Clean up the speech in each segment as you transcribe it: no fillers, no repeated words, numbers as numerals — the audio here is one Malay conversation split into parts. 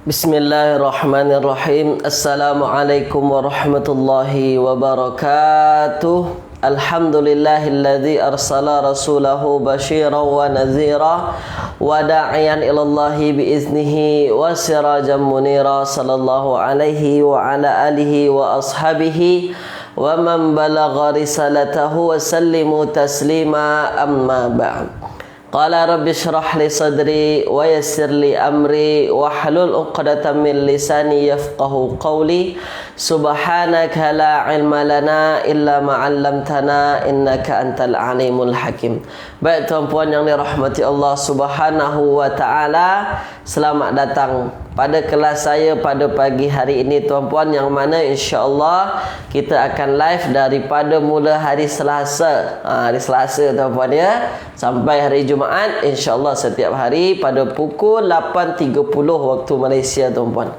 Bismillahirrahmanirrahim. Assalamualaikum warahmatullahi wabarakatuh. Alhamdulillahilladzi arsala rasulahu basyiran wa nadhira wa da'iyan ilallahi biiznihi wa sirajan munira. Sallallahu alaihi wa ala alihi wa ashabihi wa man balagha risalatahu wa sallimu taslima, amma ba'd. Qala rabbi shrah li sadri wa yassir li amri wahlul 'uqdatam min lisani yafqahu qawli. Subhanaka la ilma lana illa ma 'allamtana innaka antal alimul hakim. Baik tuan-puan yang dirahmati Allah Subhanahu wa taala, selamat datang pada kelas saya pada pagi hari ini tuan-puan, yang mana insya-Allah kita akan live daripada mula hari Selasa. Hari Selasa tuan-puan ya, sampai hari Jumaat insya-Allah setiap hari pada pukul 8.30 waktu Malaysia tuan-puan.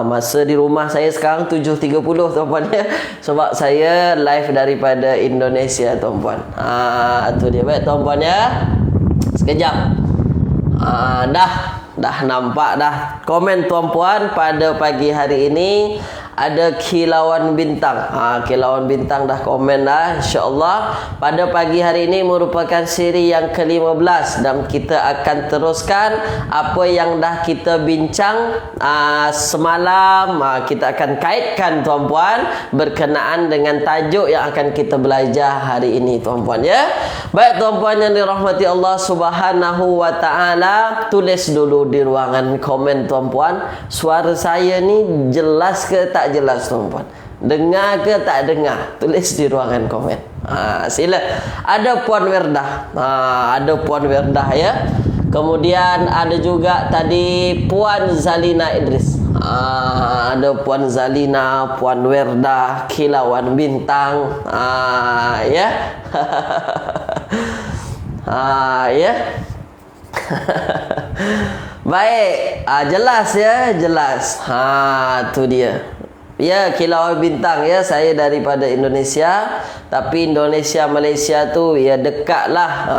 Masa di rumah saya sekarang 7.30 tuan-puan ya, sebab saya live daripada Indonesia tuan-puan. Itu dia. Baik tuan-puan ya, sekejap. Dah nampak dah komen tuan-puan pada pagi hari ini. Ada kilauan bintang. Kilauan bintang dah komen dah, insya-Allah. Pada pagi hari ini merupakan siri yang ke-15 dan kita akan teruskan apa yang dah kita bincang semalam. Kita akan kaitkan tuan-puan berkenaan dengan tajuk yang akan kita belajar hari ini tuan-puan ya. Baik tuan-puan yang dirahmati Allah Subhanahu wa taala, tulis dulu di ruangan komen tuan-puan, suara saya ni jelas ke tak jelas tuan-puan? Dengar ke tak dengar? Tulis di ruangan komen. Sila. Ada Puan Werdah. Ada Puan Werdah ya. Kemudian ada juga tadi Puan Zalina Idris. Ada Puan Zalina, Puan Werdah, kilauan bintang. Ya. Ya. Baik, jelas ya, jelas. Tu dia. Ya, kilauan bintang ya, saya daripada Indonesia, tapi Indonesia Malaysia tu ya dekat lah.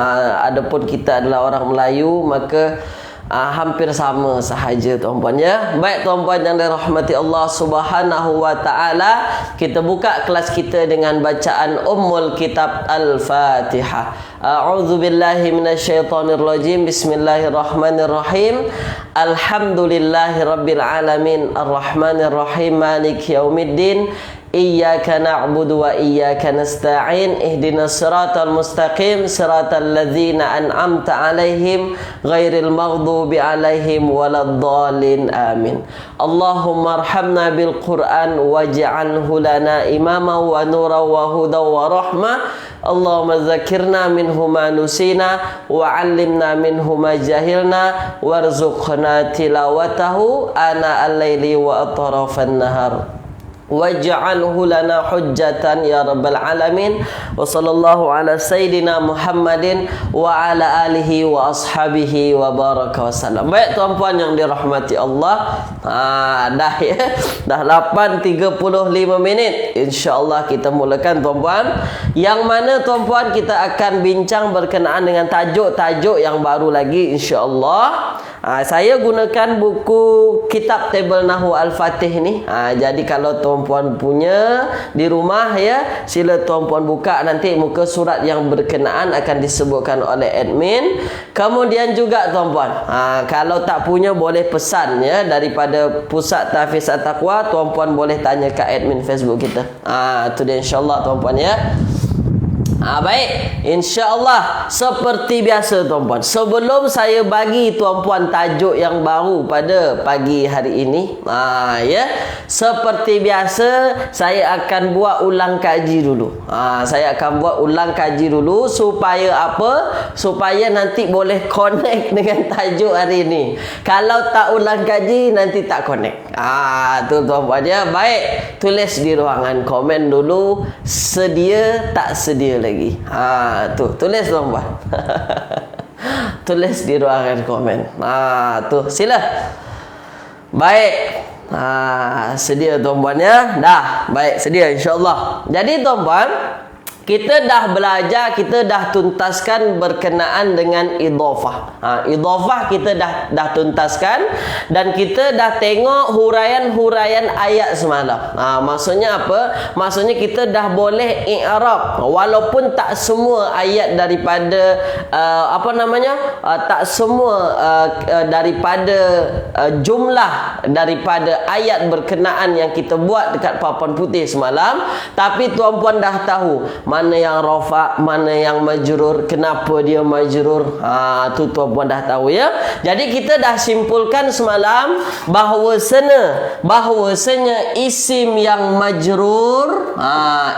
Adapun kita adalah orang Melayu, maka hampir sama sahaja tuan-puan ya. Baik tuan-puan yang dirahmati Allah Subhanahu wa taala, kita buka kelas kita dengan bacaan Ummul Kitab Al-Fatihah. A'udzu billahi minasyaitonir rajim. Bismillahirrahmanirrahim. Alhamdulillahirabbil alamin, arrahmanir rahim, maliki yaumiddin. Iyyaka na'budu wa iyyaka nasta'in. Ihdinas siratal mustaqim, siratal ladzina an'amta 'alaihim ghairil maghdubi 'alaihim waladdallin. Amin. Allahumma arhamna bil Qur'an waj'alhu lana imama wa nura wa huda wa rahmah. Allahumma dzakirna minhu ma nusina wa 'allimna minhu ma jahilna warzuqna tilawatahu ana al-laili wa atrafan nahar. Waj'alhu lana hujjatan ya rabbal alamin. Wa sallallahu ala sayyidina Muhammadin wa ala alihi wa ashabihi wa baraka wasallam. Baik tuan-puan yang dirahmati Allah, dah ya, dah 8.35 minit. InsyaAllah kita mulakan tuan-puan, yang mana tuan-puan kita akan bincang berkenaan dengan tajuk-tajuk yang baru lagi insyaAllah. Saya gunakan buku kitab Table Nahwu Al-Fatih ni. Jadi kalau tuan-puan punya di rumah ya, sila tuan-puan buka, nanti muka surat yang berkenaan akan disebutkan oleh admin. Kemudian juga tuan-puan, kalau tak punya boleh pesan ya daripada Pusat Tahfiz At-Taqwa, tuan-puan boleh tanya ke admin Facebook kita. Itu dia insya-Allah tuan-puan ya. Baik, insya-Allah seperti biasa tuan-puan, sebelum saya bagi tuan-puan tajuk yang baru pada pagi hari ini, ya, seperti biasa saya akan buat ulang kaji dulu. Saya akan buat ulang kaji dulu supaya apa? Supaya nanti boleh connect dengan tajuk hari ini. Kalau tak ulang kaji nanti tak connect. Tu tuan-puan ya. Baik, tulis di ruangan komen dulu, sedia tak sedia lagi. Tu tulis tuan-puan. Tulis di ruangan komen. Tu sila. Baik. Sedia tuan-puan ya. Dah, baik, sedia insya-Allah. Jadi tuan-puan, kita dah belajar, kita dah tuntaskan berkenaan dengan idhafah. Idhafah kita dah tuntaskan dan kita dah tengok huraian-huraian ayat semalam. Maksudnya apa? Maksudnya kita dah boleh i'rab walaupun tak semua ayat daripada tak semua daripada jumlah daripada ayat berkenaan yang kita buat dekat papan putih semalam, tapi tuan-puan dah tahu mana yang rafa', mana yang majrur, kenapa dia majrur. Tu tuan-puan dah tahu ya. Jadi kita dah simpulkan semalam bahawasanya isim yang majrur,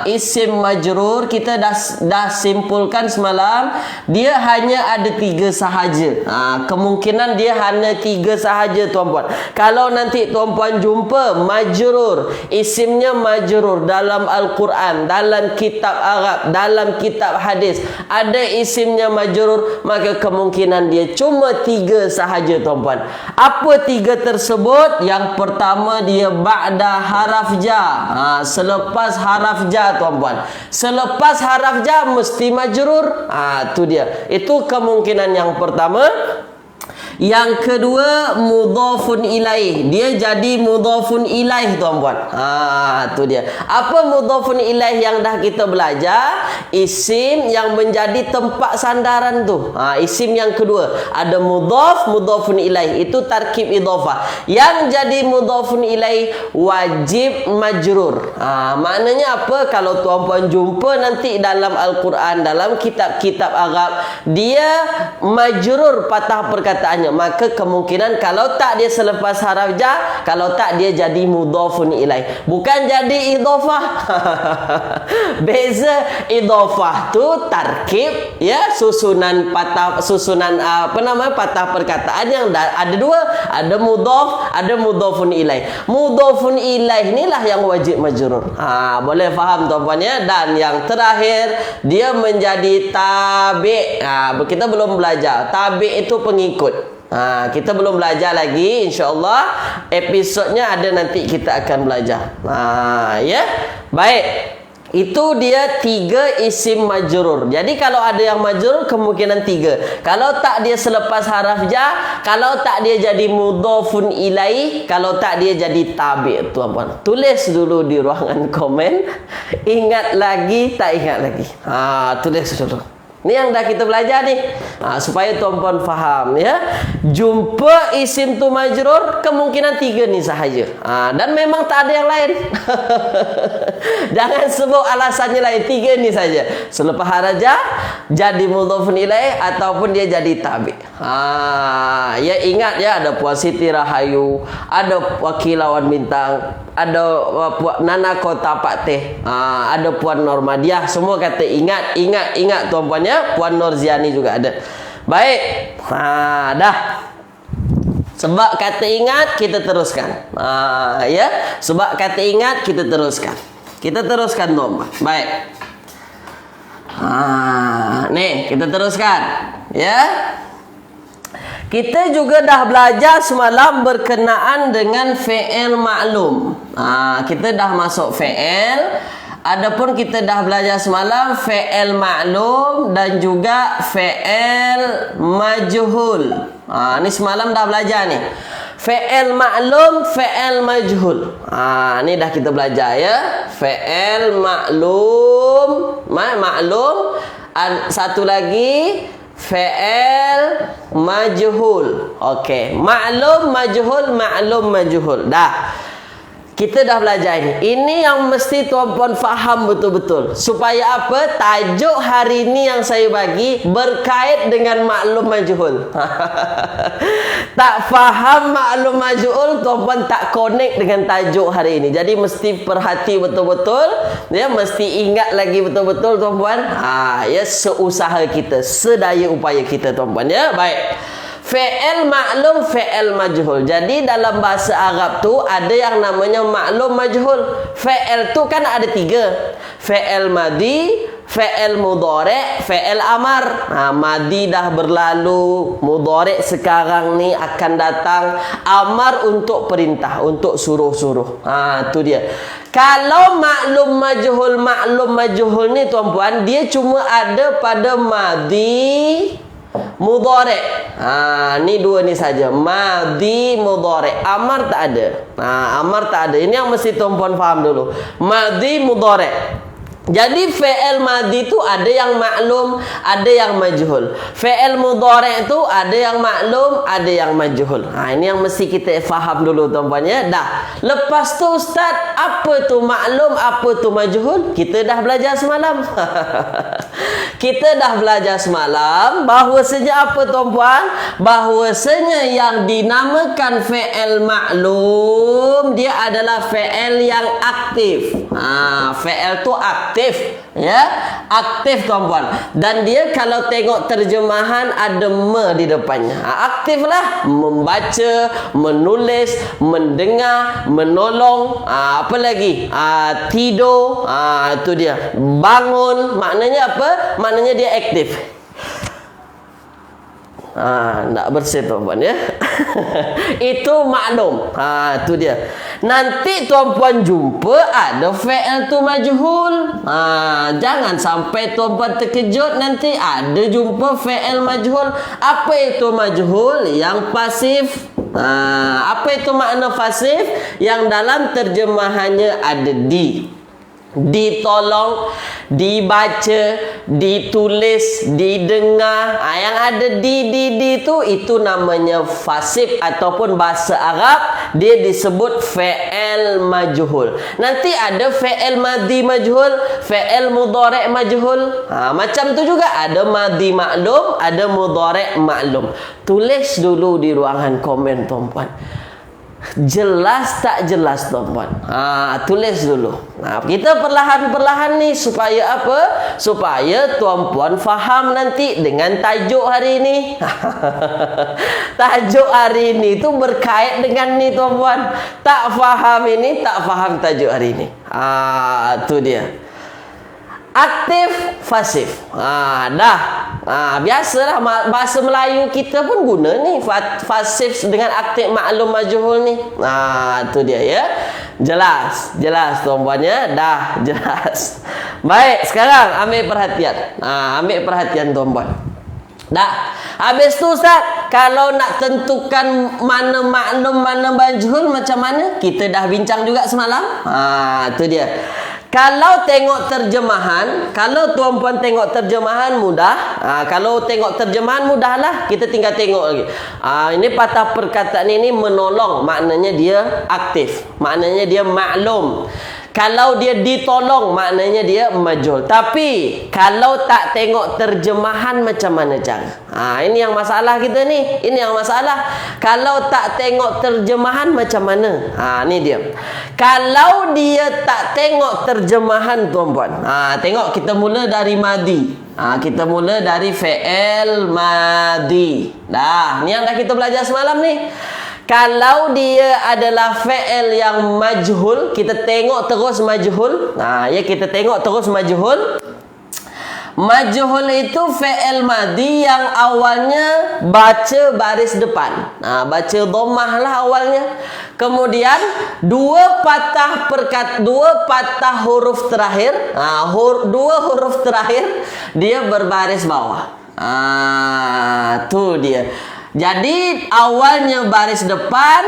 isim majrur kita dah simpulkan semalam, dia hanya ada 3 sahaja. Kemungkinan dia hanya 3 sahaja tuan-puan. Kalau nanti tuan-puan jumpa majrur, isimnya majrur dalam Al-Quran, dalam kitab Arab, dalam kitab hadis, ada isimnya majrur, maka kemungkinan dia cuma 3 sahaja tuan-puan. Apa 3 tersebut? Yang pertama, dia ba'da haraf ja. Selepas haraf ja tuan-puan. Selepas haraf ja mesti majrur. Tu dia. Itu kemungkinan yang pertama. Yang kedua, mudhafun ilaih. Dia jadi mudhafun ilaih tuan-puan. Tu dia. Apa mudhafun ilaih yang dah kita belajar? Isim yang menjadi tempat sandaran tu. Isim yang kedua. Ada mudhafun ilaih. Itu tarkib idhafah. Yang jadi mudhafun ilaih wajib majrur. Maknanya apa? Kalau tuan-puan jumpa nanti dalam Al-Quran, dalam kitab-kitab Arab, dia majrur patah perkataannya, maka kemungkinan kalau tak dia selepas haraf ja, kalau tak dia jadi mudhafun ilaih, bukan jadi idhafah. Beza idhafah tu tarkib ya, susunan patah patah perkataan yang ada 2, ada mudhaf, ada mudhafun ilaih. Mudhafun ilaih inilah yang wajib majrur. Boleh faham tuan-puan ya. Dan yang terakhir, dia menjadi tabi'. Kita belum belajar. Tabi' itu pengikut. Kita belum belajar lagi. InsyaAllah episodnya ada, nanti kita akan belajar. Ya. Baik. Itu dia 3 isim majrur. Jadi kalau ada yang majrur, kemungkinan 3. Kalau tak dia selepas haraf ja, kalau tak dia jadi mudhafun ilaih, kalau tak dia jadi tabi'. Tuan-puan, tulis dulu di ruangan komen. Ingat lagi, tak ingat lagi. Tulis dulu. Ini yang dah kita belajar nih, supaya tuan-puan faham ya. Jumpa isim tu majrur, kemungkinan 3 ni sahaja. Dan memang tak ada yang lain. Jangan sebut alasannya lain, 3 ni saja. Selepas haraja jadi mudhafun ilaih ataupun dia jadi tabi'. Ya ingat ya, ada Puan Siti Rahayu, ada Puan Kilauan Bintang, ada Puan Nana Kota Pak Teh, ada Puan Normadiah, semua kata ingat tuan-puan ya. Puan Norziani juga ada. Baik. Dah. Sebab kata ingat, kita teruskan. Ya. Sebab kata ingat, kita teruskan. Kita teruskan tuan-puan. Baik. Nih, kita teruskan. Ya. Kita juga dah belajar semalam berkenaan dengan fi'il ma'lum. Kita dah masuk fi'il. Adapun kita dah belajar semalam fi'il ma'lum dan juga fi'il majhul. Ni semalam dah belajar ni. Fi'il ma'lum, fi'il majhul. Ni dah kita belajar ya. Fi'il ma'lum, ma'lum. Satu lagi fi'il majhul. Okey, ma'lum majhul, ma'lum majhul. Dah. Kita dah belajar ini. Ini yang mesti tuan-puan faham betul-betul. Supaya apa? Tajuk hari ini yang saya bagi berkait dengan maklum majhul. Tak faham maklum majhul, tuan-puan tak connect dengan tajuk hari ini. Jadi mesti perhati betul-betul. Ya, mesti ingat lagi betul-betul tuan-puan. Ya, seusaha kita, sedaya upaya kita tuan-puan ya. Baik. Fi'il ma'lum, fi'il majhul. Jadi dalam bahasa Arab tu ada yang namanya ma'lum majhul. Fi'il tu kan ada 3. Fi'il madhi, fi'il mudhari', fi'il amar. Madi dah berlalu, mudhari' sekarang ni akan datang, amar untuk perintah, untuk suruh-suruh. Tu dia. Kalau maklum majhul ni tuan-puan, dia cuma ada pada madi mudhari'. Ni dua ni saja. Madi mudhari'. Amar tak ada. Amar tak ada. Ini yang mesti tuan-puan faham dulu. Madi mudhari'. Jadi fi'il madi tu ada yang maklum, ada yang majhul. Fi'il mudhari' tu ada yang maklum, ada yang majhul. Ini yang mesti kita faham dulu tuan-puan ya. Dah. Lepas tu ustaz, apa tu maklum, apa tu majhul? Kita dah belajar semalam. Kita dah belajar semalam bahwasanya apa tuan-puan? Bahwasanya yang dinamakan fi'il maklum dia adalah fi'il yang aktif. Fi'il tu aktif, ya, aktif tuan-puan. Dan dia kalau tengok terjemahan ada me di depannya. Aktif lah, membaca, menulis, mendengar, menolong, apa lagi? Tidur, itu dia. Bangun, maknanya apa? Maknanya dia aktif. Tak bersih tuan-puan ya. Itu maklum. Itu dia. Nanti tuan-puan jumpa ada fi'il tu majhul. Jangan sampai tuan-puan terkejut nanti ada jumpa fi'il majhul. Apa itu majhul? Yang pasif. Apa itu makna pasif? Yang dalam terjemahannya ada di. Ditolong, dibaca, ditulis, didengar. Yang ada di itu namanya fasif, ataupun bahasa Arab dia disebut fi'il majhul. Nanti ada fi'il madi majhul, fi'il mudhari' majhul. Macam tu juga ada madi maklum, ada mudhari' maklum. Tulis dulu di ruangan komen tuan-puan. Jelas tak jelas tuan-puan? Tulis dulu. Kita perlahan-perlahan ni supaya apa? Supaya tuan-puan faham nanti dengan tajuk hari ini. Tajuk hari ini tu berkait dengan ni tuan-puan. Tak faham ini, tak faham tajuk hari ini. Tu dia. Aktif, pasif. Biasalah bahasa Melayu kita pun guna ni pasif dengan aktif maklum majhul ni. Tu dia ya. Jelas tuan-puan ya. Dah jelas. Baik, sekarang ambil perhatian. Ambil perhatian tuan-puan. Dah. Habis tu ustaz, kalau nak tentukan mana maklum, mana majhul macam mana? Kita dah bincang juga semalam. Tu dia. Kalau tengok terjemahan, kalau tuan-puan tengok terjemahan mudah. Kalau tengok terjemahan mudahlah, kita tinggal tengok lagi. Ini patah perkataan ini menolong, maknanya dia aktif, maknanya dia maklum. Kalau dia ditolong, maknanya dia majhul. Tapi kalau tak tengok terjemahan macam mana cara? Ini yang masalah kita ni. Ini yang masalah. Kalau tak tengok terjemahan macam mana? Ni dia. Kalau dia tak tengok terjemahan tuan-puan. Tengok kita mula dari madi. Kita mula dari fi'il madi. Dah, ni yang dah kita belajar semalam ni. Kalau dia adalah fi'il yang majhul, kita tengok terus majhul. Ya, kita tengok terus majhul. Majhul itu fi'il madi yang awalnya baca baris depan. Baca dhammah lah awalnya. Kemudian dua patah huruf terakhir, dua huruf terakhir dia berbaris bawah. Tu dia. Jadi awalnya baris depan,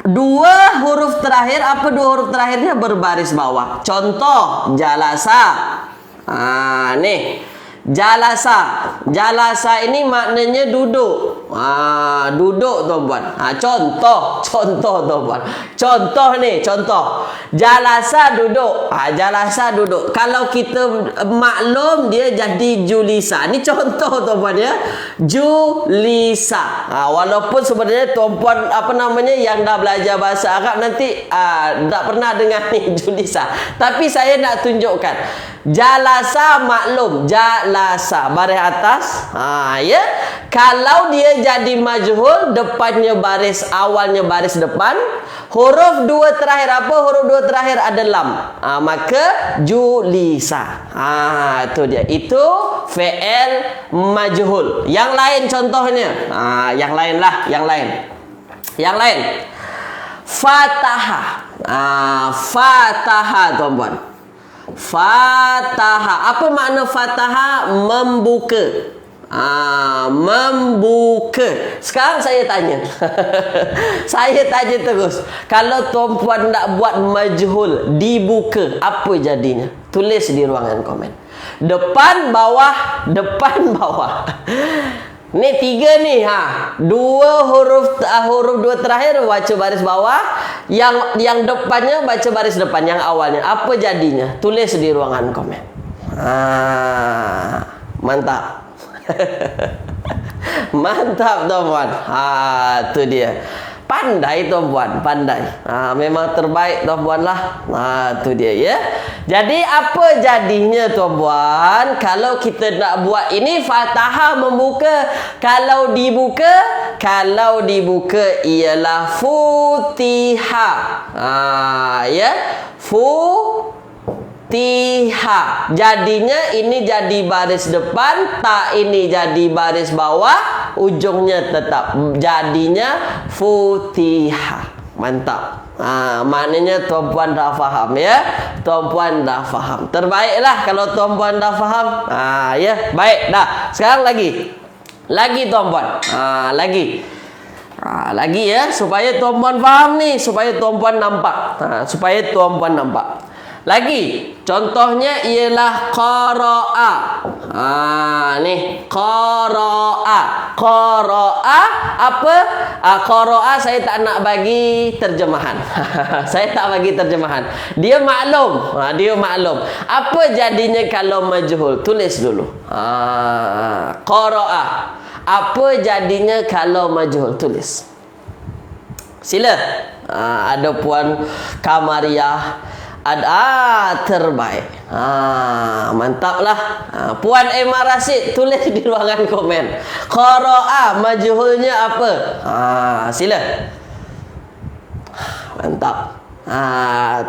dua huruf terakhir. Apa dua huruf terakhirnya? Berbaris bawah. Contoh jalasa. Nih jalasa ini maknanya duduk. Duduk tuan-puan. Contoh tuan-puan. Contoh jalasa duduk. Jalasa duduk. Kalau kita maklum dia jadi julisa. Ini contoh tuan-puan ya. Julisa. Walaupun sebenarnya tuan-puan yang dah belajar bahasa Arab nanti tak pernah dengar ni julisa. Tapi saya nak tunjukkan. Jalasa maklum, jalasa baris atas. Ya. Kalau dia jadi majhul, depannya baris, awalnya baris depan, huruf dua terakhir apa? Huruf dua terakhir ada lam. Maka julisa. Itu dia. Itu fi'il majhul. Yang lain contohnya. Yang lain lah, yang lain. Yang lain. Fataha. Fataha, tuan-tuan. Fataha. Apa makna fataha? Membuka. Membuka. Sekarang saya tanya. Saya tanya terus. Kalau tuan-puan nak buat majhul, dibuka, apa jadinya? Tulis di ruangan komen. Depan, bawah, depan, bawah. Ni tiga ni, dua huruf dua terakhir baca baris bawah, yang depannya baca baris depan, yang awalnya. Apa jadinya? Tulis di ruangan komen. Mantap. Mantap, tuan-puan. Itu dia. Pandai, tuan-puan, pandai. Memang terbaik, tuan-puan lah. Itu dia, ya. Jadi apa jadinya, tuan-puan? Kalau kita nak buat ini, fataha membuka. Kalau dibuka ialah futiha. Ya. Futiha. Jadinya ini jadi baris depan, tak ini jadi baris bawah, ujungnya tetap jadinya futiha. Mantap. Maknanya tuan-puan dah faham, ya. Tuan-puan dah faham. Terbaiklah kalau tuan-puan dah faham. Ya, baik dah. Sekarang lagi tuan-puan. Lagi ya, supaya tuan-puan faham ni, supaya tuan-puan nampak. Supaya tuan-puan nampak. Lagi, contohnya ialah qara'a. Ni qara'a. Qara'a apa? Qara'a saya tak nak bagi terjemahan. Saya tak bagi terjemahan. Dia maklum. Dia maklum. Apa jadinya kalau majhul? Tulis dulu. Qara'a. Apa jadinya kalau majhul? Tulis. Sila. Ada Puan Kamariah. Terbaik. Mantaplah. Puan Emma Rasid, tulis di ruangan komen. Qara'a majhulnya apa? Sila. Mantap.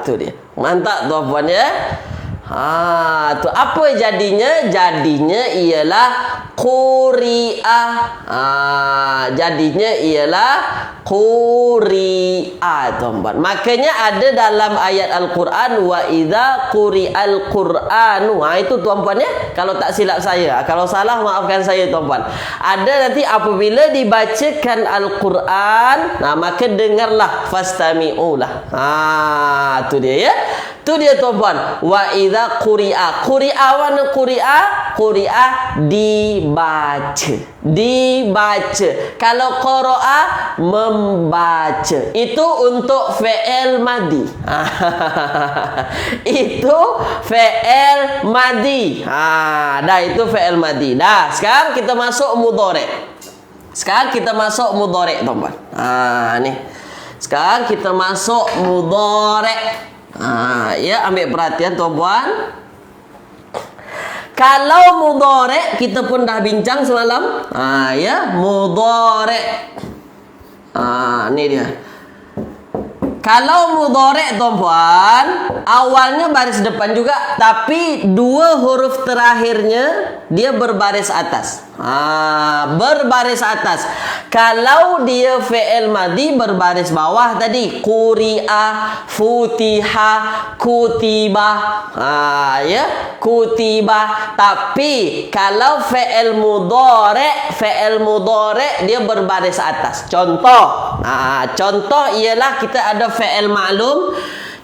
Tu dia. Mantap, tuan-puan, ya. Tu apa jadinya? Jadinya ialah quri'a. Jadinya ialah quri'a, tuan-tuan. Makanya ada dalam ayat Al-Quran, wa idza quri'al Qur'anu. Itu, tuan-puan, ya. Kalau tak silap saya. Kalau salah, maafkan saya, tuan-puan. Ada nanti apabila dibacakan Al-Quran, maka dengarlah, fastami'ulah. Itu dia, ya. Itu dia, tuan-puan. Wa idza quri'a. Quri'a mana quri'a? Quri'a dibaca. Dibaca. Kalau qara'a membaca. Itu untuk fi'il madhi. Itu fi'il madhi. Dah, itu fi'il madhi. Dah, sekarang kita masuk mudhari'. Sekarang kita masuk mudhari', tuan-puan. Ni. Sekarang kita masuk mudhari'. Ya, ambil perhatian, tuan-puan. Kalau mudhari' kita pun dah bincang semalam. Ya, mudhari'. Ni dia. Kalau mudhari', tuan-puan, awalnya baris depan juga, tapi dua huruf terakhirnya dia berbaris atas. Berbaris atas. Kalau dia fi'il madhi berbaris bawah tadi, quri'a, futiha, kutiba. Ya, kutiba. Tapi kalau fi'il mudhari' dia berbaris atas. Contoh. Contoh ialah kita ada fi'il ma'lum,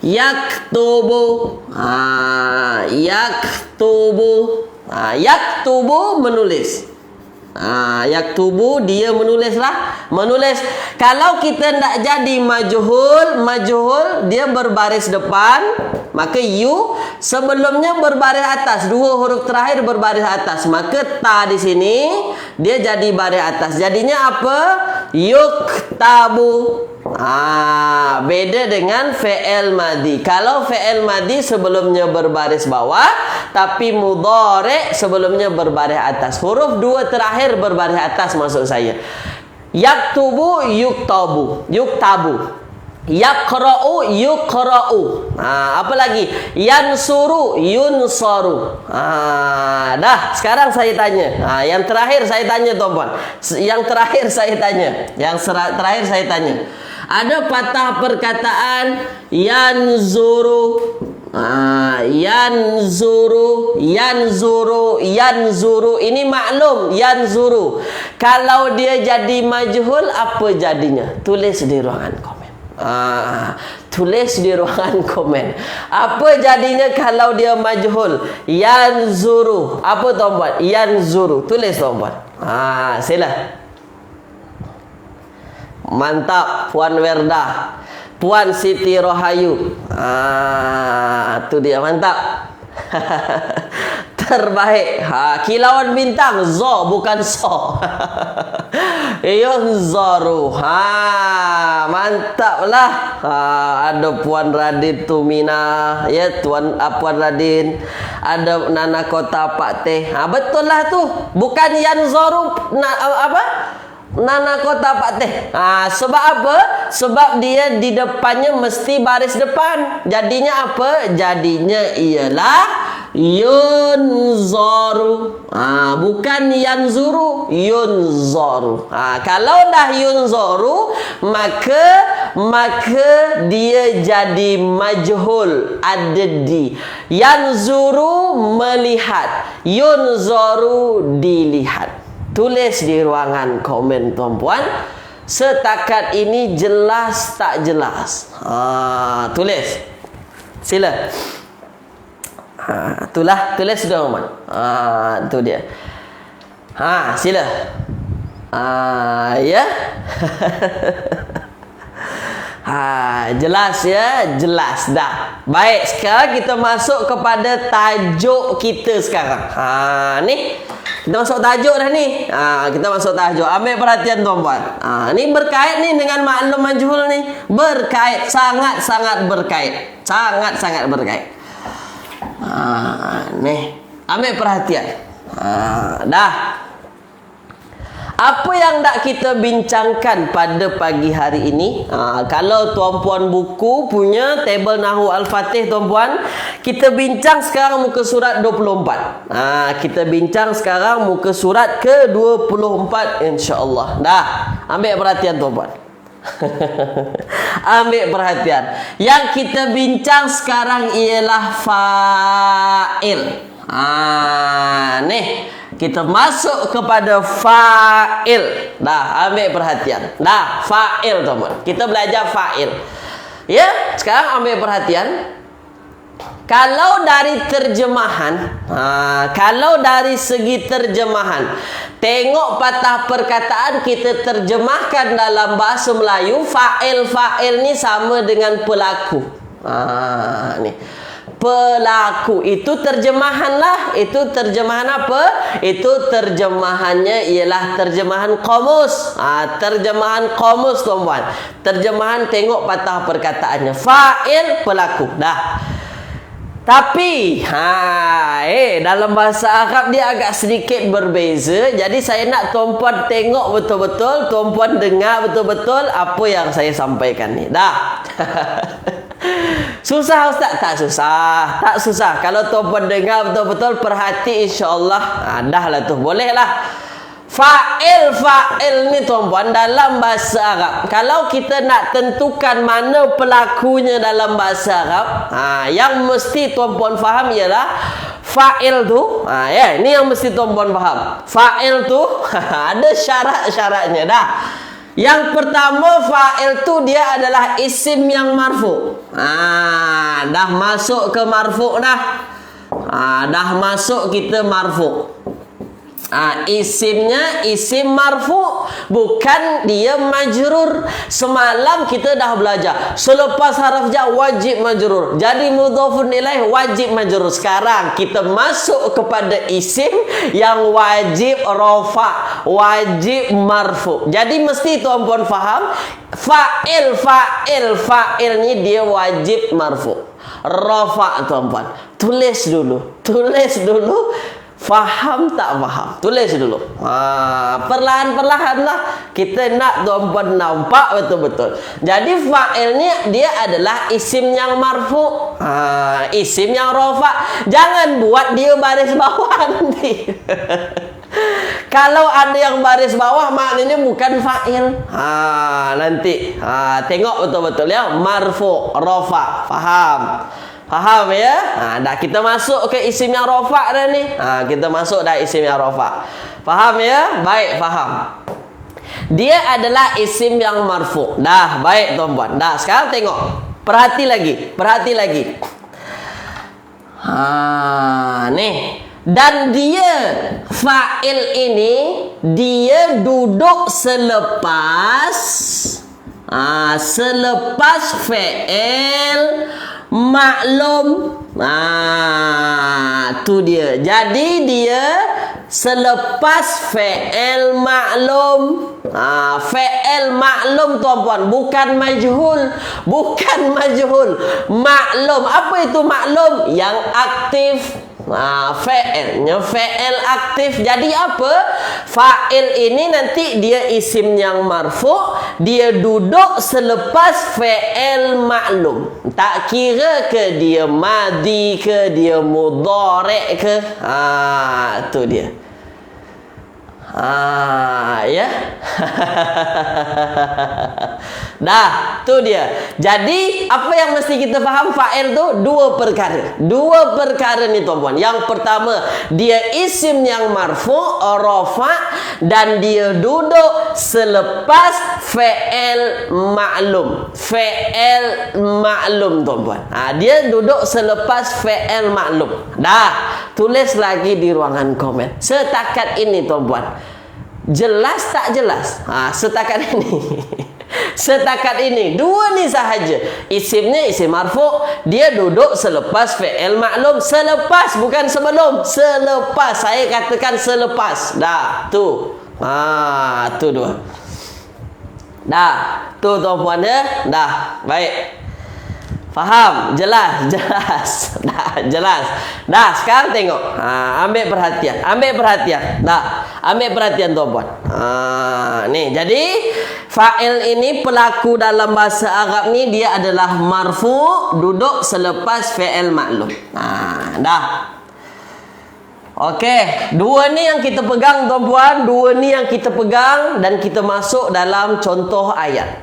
yaktubu. Yaktubu. Yaktubu menulis. Yaktubu dia menulislah. Menulis. Kalau kita nak jadi majhul dia berbaris depan, maka yu sebelumnya berbaris atas, dua huruf terakhir berbaris atas, maka ta di sini dia jadi baris atas. Jadinya apa? Yuktabu. Beda dengan fi'il madhi. Kalau fi'il madhi sebelumnya berbaris bawah, tapi mudhari' sebelumnya berbaris atas. Huruf dua terakhir berbaris atas maksud saya. Yaktubu, yuktabu, yuktabu. Yaqra'u, yuqra'u. Apa lagi? Yansuru, yunsaru. Dah, sekarang saya tanya. Yang terakhir saya tanya, tuan-puan. Yang terakhir saya tanya. Terakhir saya tanya. Ada patah perkataan yanzuru. Yanzuru, yanzuru, yanzuru. Ini maklum, yanzuru. Kalau dia jadi majhul, apa jadinya? Tulis di ruangan komen. Tulis di ruangan komen. Apa jadinya kalau dia majhul? Yanzuru. Apa tuan-puan? Yanzuru. Tulis tuan-puan. Sila. Mantap Puan Werda, Puan Siti Rohayu. Tu dia, mantap. Terbaik. Kilauan bintang, zo bukan so. Yunzaru. Mantap lah. Ada Puan Radin Tumina, ya Puan Radin. Ada Nana Kota Pak Teh. Betul lah tu. Bukan yanzaru apa? Nana Kota Pak Teh. Sebab apa? Sebab dia di depannya mesti baris depan. Jadinya apa? Jadinya ialah yunzaru. Bukan yanzuru, yunzaru. Kalau dah yunzaru, maka dia jadi majhul, ada di. Yanzuru melihat, yunzaru dilihat. Tulis di ruangan komen tuan-puan. Setakat ini jelas tak jelas? Tulis. Sila. Itulah, tulis tuan-puan. Tu dia. Sila. Ya. Jelas ya, jelas dah. Baik, sekarang kita masuk kepada tajuk kita sekarang. Ni kita masuk tajuk dah ni. Kita masuk tajuk. Ambil perhatian tuan-puan. Ni berkait ni dengan maklum majhul ni. Berkait, sangat-sangat berkait. Sangat-sangat berkait. Ni, ambil perhatian. Dah. Apa yang nak kita bincangkan pada pagi hari ini? Kalau tuan-puan buku punya tabel Nahu Al-Fatih tuan-puan, kita bincang sekarang muka surat 24. Kita bincang sekarang muka surat ke-24 insya-Allah. Dah, ambil perhatian tuan-puan. Ambil perhatian. Yang kita bincang sekarang ialah fa'il. Nih, kita masuk kepada fa'il. Dah, ambil perhatian. Dah, fa'il teman. Kita belajar fa'il. Ya, sekarang ambil perhatian. Kalau dari terjemahan, kalau dari segi terjemahan, tengok patah perkataan kita terjemahkan dalam bahasa Melayu, fa'il ni sama dengan pelaku. Ni. Pelaku itu terjemahan lah. Itu terjemahan apa? Itu terjemahannya ialah terjemahan kamus. Terjemahan kamus tuan-puan. Terjemahan tengok patah perkataannya. Fa'il, pelaku. Dah. Tapi dalam bahasa Arab dia agak sedikit berbeza. Jadi saya nak tuan-puan tengok betul-betul, tuan-puan dengar betul-betul apa yang saya sampaikan ni. Dah. Susah Ustaz? Tak susah. Tak susah. Kalau tuan-puan dengar betul-betul, perhati insya-Allah. Dah lah tu. Boleh lah. Fa'il ni tuan-puan dalam bahasa Arab. Kalau kita nak tentukan mana pelakunya dalam bahasa Arab, yang mesti tuan-puan faham ialah fa'il tu, ini yang mesti tuan-puan faham. Fa'il tu ada syarat-syaratnya dah. Yang pertama, fa'il tu dia adalah isim yang marfu'. Dah masuk ke marfu' dah. Dah masuk kita marfu'. Isimnya isim marfu, bukan dia majrur. Semalam kita dah belajar selepas haraf jar wajib majrur, jadi mudhafun ilaih wajib majrur. Sekarang kita masuk kepada isim yang wajib rafa, wajib marfu. Jadi mesti tuan-puan faham, fa'il ni dia wajib marfu, rafa. Tuan-puan tulis dulu. Faham tak faham? Tulis dulu. Perlahan-perlahan lah. Kita nak tuan-puan nampak betul-betul. Jadi fa'il ni dia adalah isim yang marfu, isim yang rafa. Jangan buat dia baris bawah nanti. Kalau ada yang baris bawah maknanya bukan fa'il. Nanti tengok betul-betul ya. Marfu, rafa. Faham ya? Dah kita masuk ke isim yang rafa dah ni. Kita masuk dah isim yang rafa. Faham ya? Baik, faham. Dia adalah isim yang marfu. Dah, baik tuan-puan. Dah, sekarang tengok. Perhati lagi. Nih. Dan dia fa'il ini dia duduk selepas fi'il maklum. Tu dia. Jadi dia selepas fi'il maklum. Fi'il maklum tuan-puan, bukan majhul. Maklum. Apa itu maklum? Yang aktif. Fi'ilnya fi'il aktif. Jadi apa? Fa'il ini nanti dia isim yang marfu, dia duduk selepas fi'il maklum. Tak kira ke dia madi ke dia mudhari' ke. Tu dia. Ya. Dah, tu dia. Jadi apa yang mesti kita faham, fa'il tu dua perkara ni tuan-puan. Yang pertama, dia isim yang marfu, rafa, dan dia duduk selepas fi'il maklum. Fi'il maklum tuan-puan. Dia duduk selepas fi'il maklum. Dah, tulis lagi di ruangan komen. Setakat ini tuan-puan, jelas tak jelas? Setakat ini dua ni sahaja. Isimnya isim marfu, dia duduk selepas fi'il maklum. Selepas, bukan sebelum. Selepas, saya katakan selepas. Dah, tu. Tu dua. Dah, tu tuan-puan ya. Dah, baik. Faham? Jelas. Dah, jelas. Dah, sekarang tengok. Ambil perhatian. Dah, ambil perhatian tuan-puan. Nih, jadi fa'il ini pelaku dalam bahasa Arab ni dia adalah marfu, duduk selepas fi'il maklum. Dah. Okey, dua ni yang kita pegang tuan-puan, dan kita masuk dalam contoh ayat.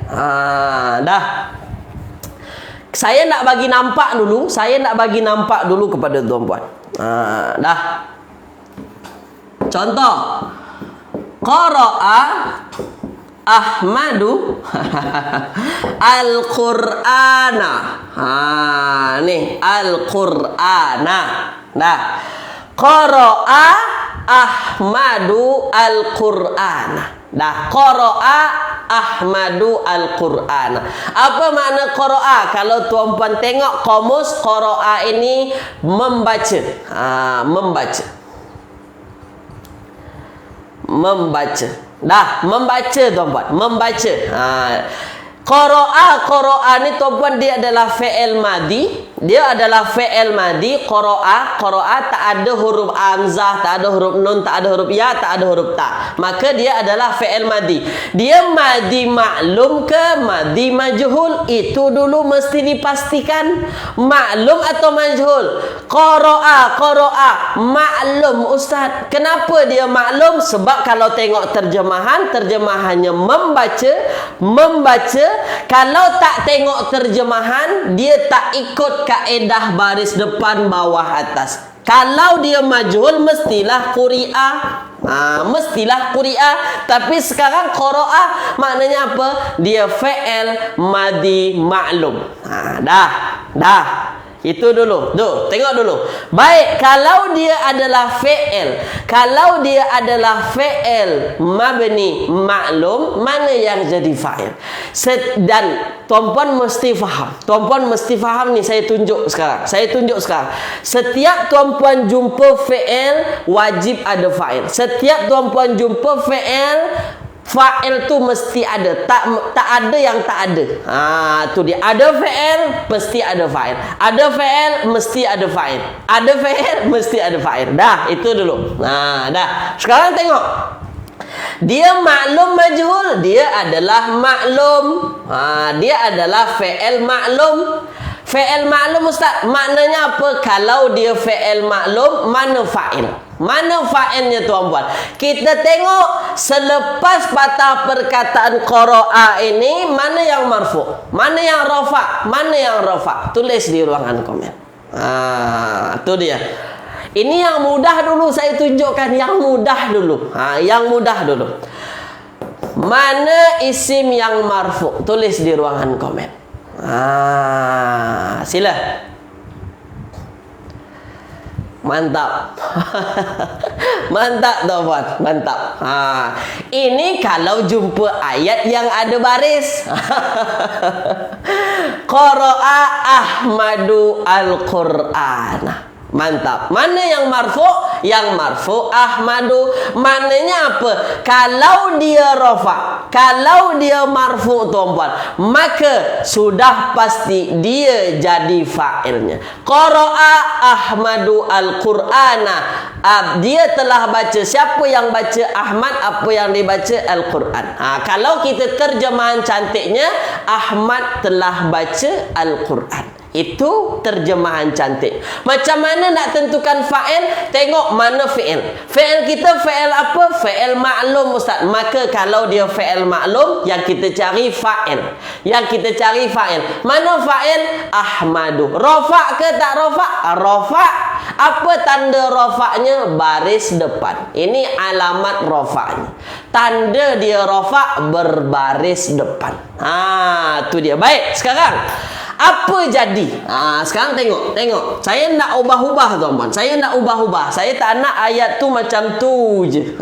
Dah. Saya nak bagi nampak dulu kepada tuan-puan. Dah. Contoh. Qara'a Ahmadu Al-Qur'ana. Nih, Al-Qur'ana. Dah. Qara'a Ahmadu Al-Qur'ana. Dah, qara'a Ahmadu Al-Qur'an. Apa makna qara'a? Kalau tuan-puan tengok kamus, qara'a ini membaca. Membaca. Dah, membaca tuan-puan. Membaca. Qara'a ni tuan-puan dia adalah fi'il madi. Qara'a tak ada huruf hamzah, tak ada huruf nun, tak ada huruf ya, tak ada huruf ta. Maka dia adalah fi'il madi. Dia madi maklum ke madi majhul? Itu dulu mesti dipastikan. Maklum atau majhul? Qara'a maklum ustaz. Kenapa dia maklum? Sebab kalau tengok terjemahannya membaca. Kalau tak tengok terjemahan, dia tak ikut kaedah baris depan bawah atas. Kalau dia majhul mestilah quri'a. Tapi sekarang qara'a maknanya apa? Dia fi'il madi maklum. Dah. Itu dulu. Tuh, tengok dulu. Baik, kalau dia adalah fi'il, kalau dia adalah fi'il mabni maklum, mana yang jadi fa'il? Dan tuan-puan mesti faham. Tuan-puan mesti faham ni, saya tunjuk sekarang. Setiap tuan-puan jumpa fi'il, wajib ada fa'il. Setiap tuan-puan jumpa fi'il, fa'il tu mesti ada. Tak ada yang tak ada. Tu dia. Ada fi'il, mesti ada fa'il. Ada fi'il, mesti ada fa'il. Ada fi'il, mesti ada fa'il. Dah, itu dulu. Dah. Sekarang tengok. Dia maklum majhul, dia adalah maklum. Dia adalah fi'il maklum. Fi'il maklum Ustaz, maknanya apa? Kalau dia fi'il maklum, mana fa'il? Mana fa'ilnya tuan-puan? Kita tengok selepas patah perkataan qara'a ini, mana yang marfu'? Mana yang rafa'? Mana yang rafa'? Tulis di ruangan komen. Itu dia. Ini yang mudah dulu saya tunjukkan, yang mudah dulu. Yang mudah dulu. Mana isim yang marfu'? Tulis di ruangan komen. Sila. Mantap. Mantap tuan-puan, mantap. Ini kalau jumpa ayat yang ada baris. Qara'a Ahmadu al-Qur'ana. Mantap. Mana yang marfu'? Yang marfu' Ahmadu. Maknanya apa? Kalau dia rafa', kalau dia marfu' tuan-puan, maka sudah pasti dia jadi fa'ilnya. Qara'a Ahmadu al-Qur'ana. Dia telah baca. Siapa yang baca Ahmad? Apa yang dibaca? Al-Quran. Kalau kita terjemahan cantiknya, Ahmad telah baca Al-Quran. Itu terjemahan cantik. Macam mana nak tentukan fa'il? Tengok mana fi'il. Fi'il kita fi'il apa? Fi'il maklum Ustaz. Maka kalau dia fi'il maklum, yang kita cari fa'il. Yang kita cari fa'il. Mana fa'il? Ahmadu. Rafa' ke tak rafa'? Rafa'. Apa tanda rafa'nya? Baris depan. Ini alamat rafa'nya. Tanda dia rafa' berbaris depan. Tu dia. Baik, sekarang apa jadi? Sekarang tengok. Saya nak ubah-ubah tuan-tuan. Saya nak ubah-ubah. Saya tak nak ayat tu macam tu je.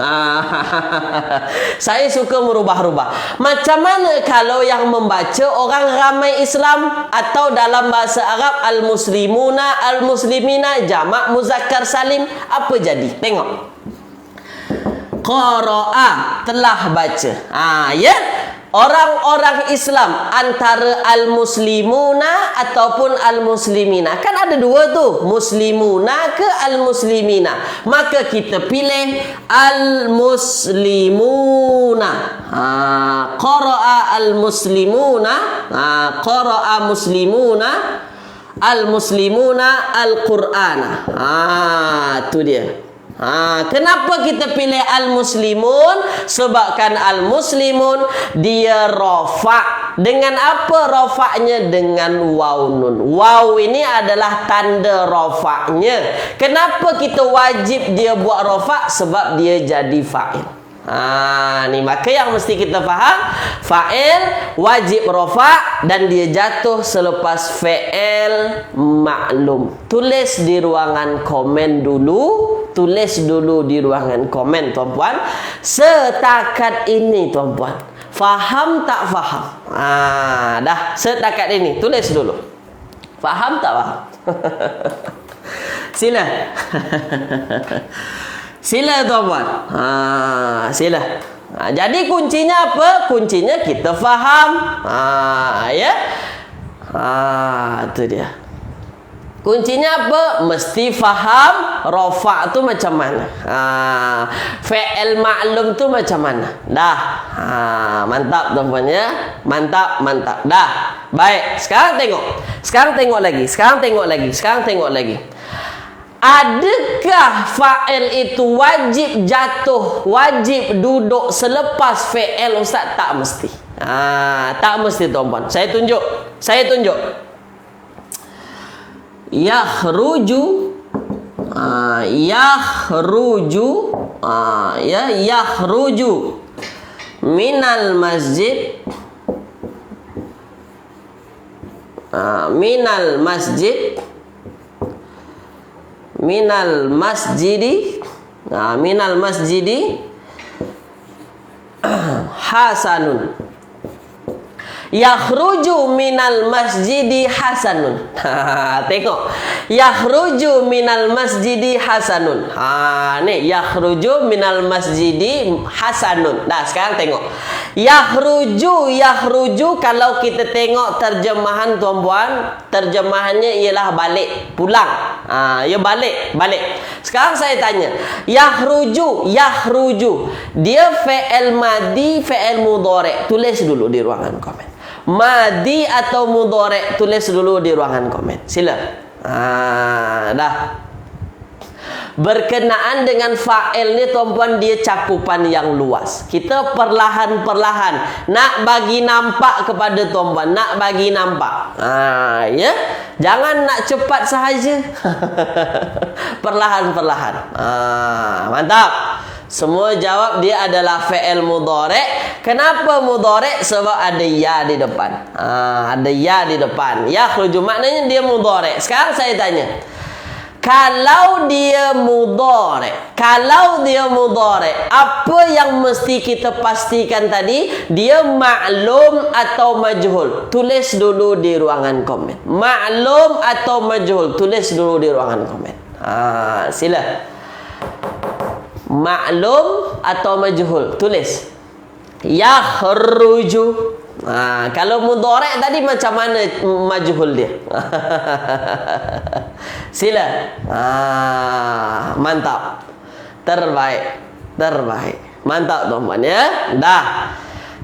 Saya suka merubah-rubah. Macam mana kalau yang membaca orang ramai Islam, atau dalam bahasa Arab al-muslimuna, al-muslimina, jamak muzakkar salim, apa jadi? Tengok. Qara'a, telah baca. Ya. Orang-orang Islam antara al-muslimuna ataupun al-muslimina. Kan ada dua tu. Muslimuna ke al-muslimina. Maka kita pilih al-muslimuna. Qara'a al-muslimuna. Qara'a muslimuna. Al-muslimuna al-Qur'ana. Itu dia. Kenapa kita pilih al-muslimun? Sebabkan al-muslimun dia rafa'. Dengan apa rafa'nya? Dengan waw nun. Waw ini adalah tanda rafa'nya. Kenapa kita wajib dia buat rafa'? Sebab dia jadi fa'il. Ni maka yang mesti kita faham, fa'il wajib rafa' dan dia jatuh selepas fi'il maklum. Tulis di ruangan komen dulu. Tulis dulu di ruangan komen tuan-puan. Setakat ini tuan-puan, faham tak faham? Dah setakat ini. Tulis dulu. Faham tak faham? Sila. Sila tuan-puan. Sila. Jadi kuncinya apa? Kuncinya kita faham. Ya. Itu dia. Kuncinya apa? Mesti faham rafa' tu macam mana. Fi'il maklum tu macam mana. Dah. Mantap tuan-puan ya. Mantap. Dah. Baik. Sekarang tengok lagi. Adakah fa'il itu wajib jatuh, wajib duduk selepas fi'il Ustaz? Tak mesti. Tak mesti tuan-puan. Saya tunjuk. Yakhruju. Yakhruju minal masjid. Minal masjid. minal masjidi. Nah, minal masjidi hasanun. Yakhruju minal masjidi hasanun. Tengok. Yakhruju minal masjidi hasanun. Nih yakhruju minal masjidi hasanun. Nah, sekarang tengok. Yakhruju kalau kita tengok terjemahan tuan-puan, terjemahannya ialah balik, pulang. Ya balik. Sekarang saya tanya, yakhruju. Dia fi'il madi, fi'il mudhari'. Tulis dulu di ruangan komen. Madi atau mudhari', tulis dulu di ruangan komen. Sila. Dah. Berkenaan dengan fa'il ni tuan-puan, dia cakupan yang luas. Kita perlahan-perlahan nak bagi nampak kepada tuan-puan, nak bagi nampak. Ya. Jangan nak cepat sahaja. Perlahan-perlahan. Mantap. Semua jawab dia adalah fi'il mudhari'. Kenapa mudhari'? Sebab ada ya di depan. Ada ya di depan. Yakhruju maknanya dia mudhari'. Sekarang saya tanya, kalau dia mudhari', apa yang mesti kita pastikan tadi? Dia maklum atau majhul? Tulis dulu di ruangan komen. Maklum atau majhul? Tulis dulu di ruangan komen. Sila. Maklum atau majhul? Tulis. Yakhruju. Kalau mudhari' tadi macam mana majhul dia? Sila. Mantap. Terbaik. Mantap tuan-tuan ya. Dah.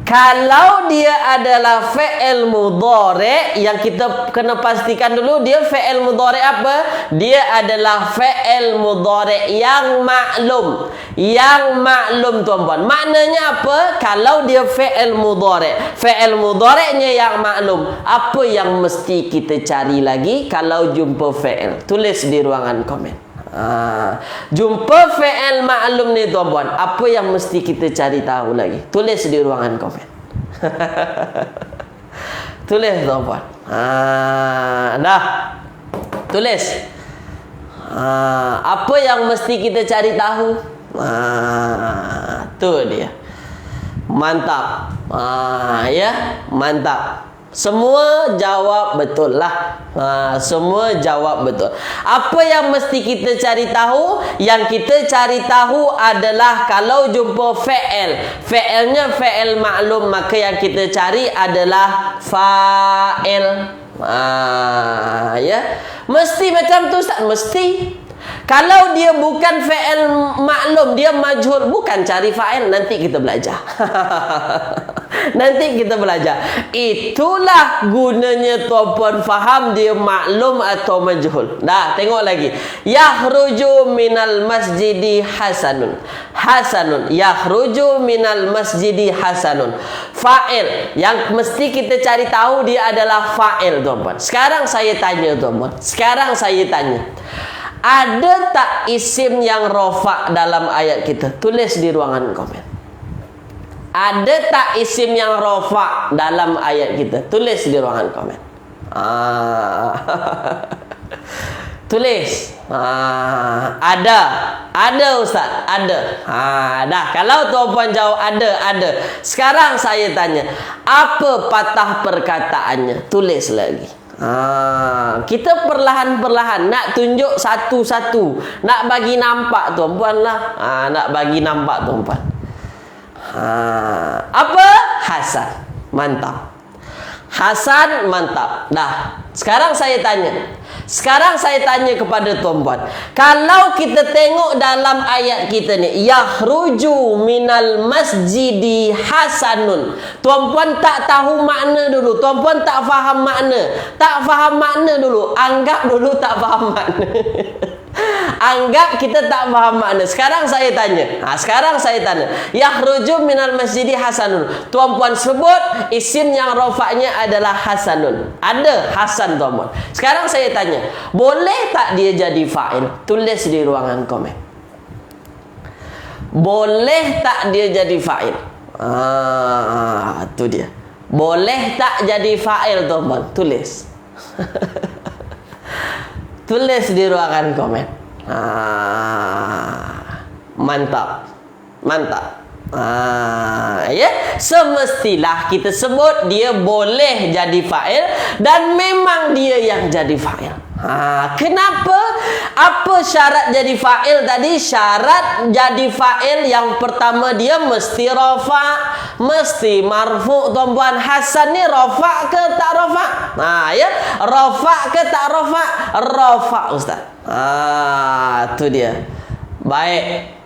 Kalau dia adalah fi'il mudhari', yang kita kena pastikan dulu, dia fi'il mudhari' apa? Dia adalah fi'il mudhari' yang maklum. Yang maklum tuan-puan. Maknanya apa? Kalau dia fi'il mudhari', fi'il mudhari'nya yang maklum, apa yang mesti kita cari lagi kalau jumpa fi'il? Tulis di ruangan komen. Jumpa fi'il maklum ni tuan-puan, apa yang mesti kita cari tahu lagi? Tulis di ruangan komen. Tulis tuan-puan. Dah. Tulis. Apa yang mesti kita cari tahu? Tu dia. Mantap. Ya, mantap. Semua jawab betul lah. Semua jawab betul. Apa yang mesti kita cari tahu? Yang kita cari tahu adalah kalau jumpa fi'il, fi'ilnya fi'il maklum, maka yang kita cari adalah fa'il. Ya. Mesti macam tu Ustaz? Mesti. Kalau dia bukan fi'il maklum, dia majhul, bukan cari fa'il. Nanti kita belajar. Nanti kita belajar. Itulah gunanya tuan-puan faham dia maklum atau majhul. Dah, tengok lagi. Yakhruju minal masjidi hasanun. Yakhruju minal masjidi hasanun. Fa'il. Yang mesti kita cari tahu dia adalah fa'il tuan-puan. Sekarang saya tanya tuan-puan. Ada tak isim yang rofa' dalam ayat kita? Tulis di ruangan komen. Ada tak isim yang rofa' dalam ayat kita? Tulis di ruangan komen. Tulis. Ada Ustaz. Ada. Dah. Kalau tuan-puan jawab ada. Sekarang saya tanya, apa patah perkataannya? Tulis lagi. Kita perlahan-perlahan nak tunjuk satu-satu, nak bagi nampak tuan-puan lah. Nak bagi nampak tuan-puan. Apa? Hasan. Mantap. Hasan, mantap. Dah. Sekarang saya tanya kepada tuan-puan. Kalau kita tengok dalam ayat kita ni, yakhruju minal masjidi hasanun. Tuan-puan tak tahu makna dulu. Tuan-puan tak faham makna. Tak faham makna dulu. Anggap dulu tak faham makna. Anggap kita tak faham makna. Sekarang saya tanya. Yakhruju minal masjidi hasanun. Tuan-puan sebut isim yang rafa'nya adalah hasanun. Ada hasan tuan-puan. Sekarang saya tanya, boleh tak dia jadi fa'il? Tulis di ruangan komen. Boleh tak dia jadi fa'il? Itu dia. Boleh tak jadi fa'il tuan-puan? Tulis. Tulis di ruangan komen. Mantap. Ya, semestilah kita sebut dia boleh jadi fa'il dan memang dia yang jadi fa'il. Kenapa? Apa syarat jadi fa'il tadi? Syarat jadi fa'il yang pertama dia mesti rafa', mesti marfu'. Tuan-puan, Hasan ni rafa' ke tak rafa'? Ya, rafa' ke tak rafa'? Rafa', Ustaz. Tu dia. Baik.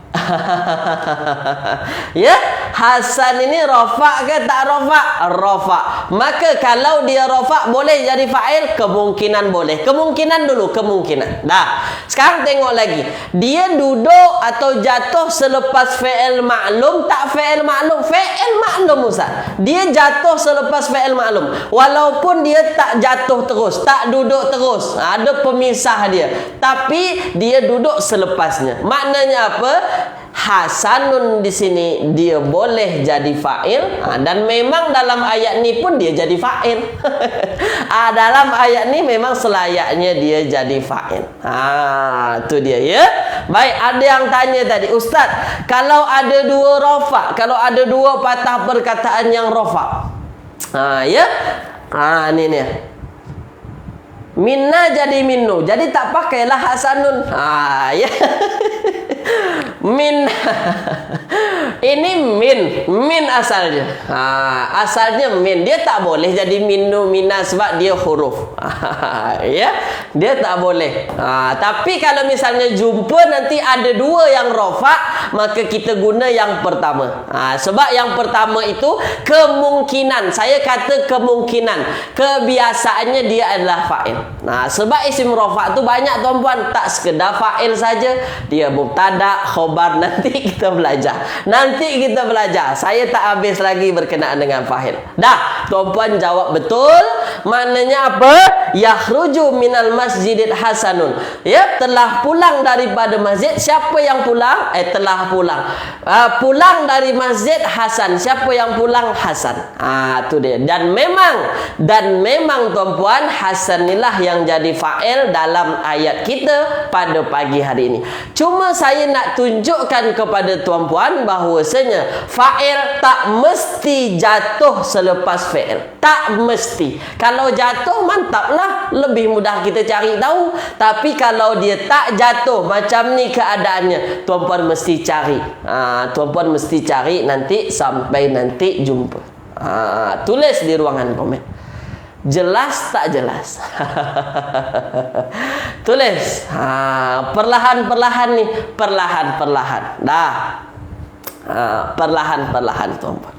Ya, Hasan ini rafa' ke tak rafa'? Rafa'. Maka kalau dia rafa' boleh jadi fa'il? Kemungkinan boleh. Kemungkinan dulu, kemungkinan. Dah. Sekarang tengok lagi. Dia duduk atau jatuh selepas fi'il maklum, tak fi'il maklum? Fi'il maklum, Ustaz. Dia jatuh selepas fi'il maklum. Walaupun dia tak jatuh terus, tak duduk terus. Ada pemisah dia. Tapi dia duduk selepasnya. Maknanya apa? Hasanun di sini dia boleh jadi fa'il, dan memang dalam ayat ni pun dia jadi fa'il. Dalam ayat ni memang selayaknya dia jadi fa'il. Tu dia ya. Baik, ada yang tanya tadi, Ustaz, kalau ada dua rafa', kalau ada dua patah perkataan yang rafa', ya, ni ni. Minna jadi minnu, jadi tak pakailah hasanun. Ya. Min. Ini min asalnya. Asalnya min. Dia tak boleh jadi minnu, minna sebab dia huruf. Ya, dia tak boleh. Tapi kalau misalnya jumpa nanti ada dua yang rafa', maka kita guna yang pertama. Sebab yang pertama itu kemungkinan. Saya kata kemungkinan. Kebiasaannya dia adalah fa'il. Sebab isim rafa' tu banyak, tuan-puan. Tak sekedar fa'il saja. Dia mubtada, khobar. Nanti kita belajar. Saya tak habis lagi berkenaan dengan fa'il. Dah, tuan-puan jawab betul. Maknanya apa? Yakhruju minal masjidid hasanun. Ya, telah pulang daripada masjid. Siapa yang pulang? Telah pulang. Pulang dari masjid Hasan. Siapa yang pulang? Hasan. Tu dia. Dan memang tuan-puan, Hasan inilah yang jadi fa'il dalam ayat kita pada pagi hari ini. Cuma saya nak tunjukkan kepada tuan-puan bahawasanya fa'il tak mesti jatuh selepas fi'il. Tak mesti. Kalau jatuh, mantaplah, lebih mudah kita cari tahu. Tapi kalau dia tak jatuh, macam ni keadaannya, tuan-puan mesti cari. Tuan-puan mesti cari nanti sampai nanti jumpa. Tulis di ruangan komen. Jelas tak jelas? Tulis. Perlahan-perlahan nih, perlahan-perlahan. Dah. Perlahan-perlahan, tuan-puan.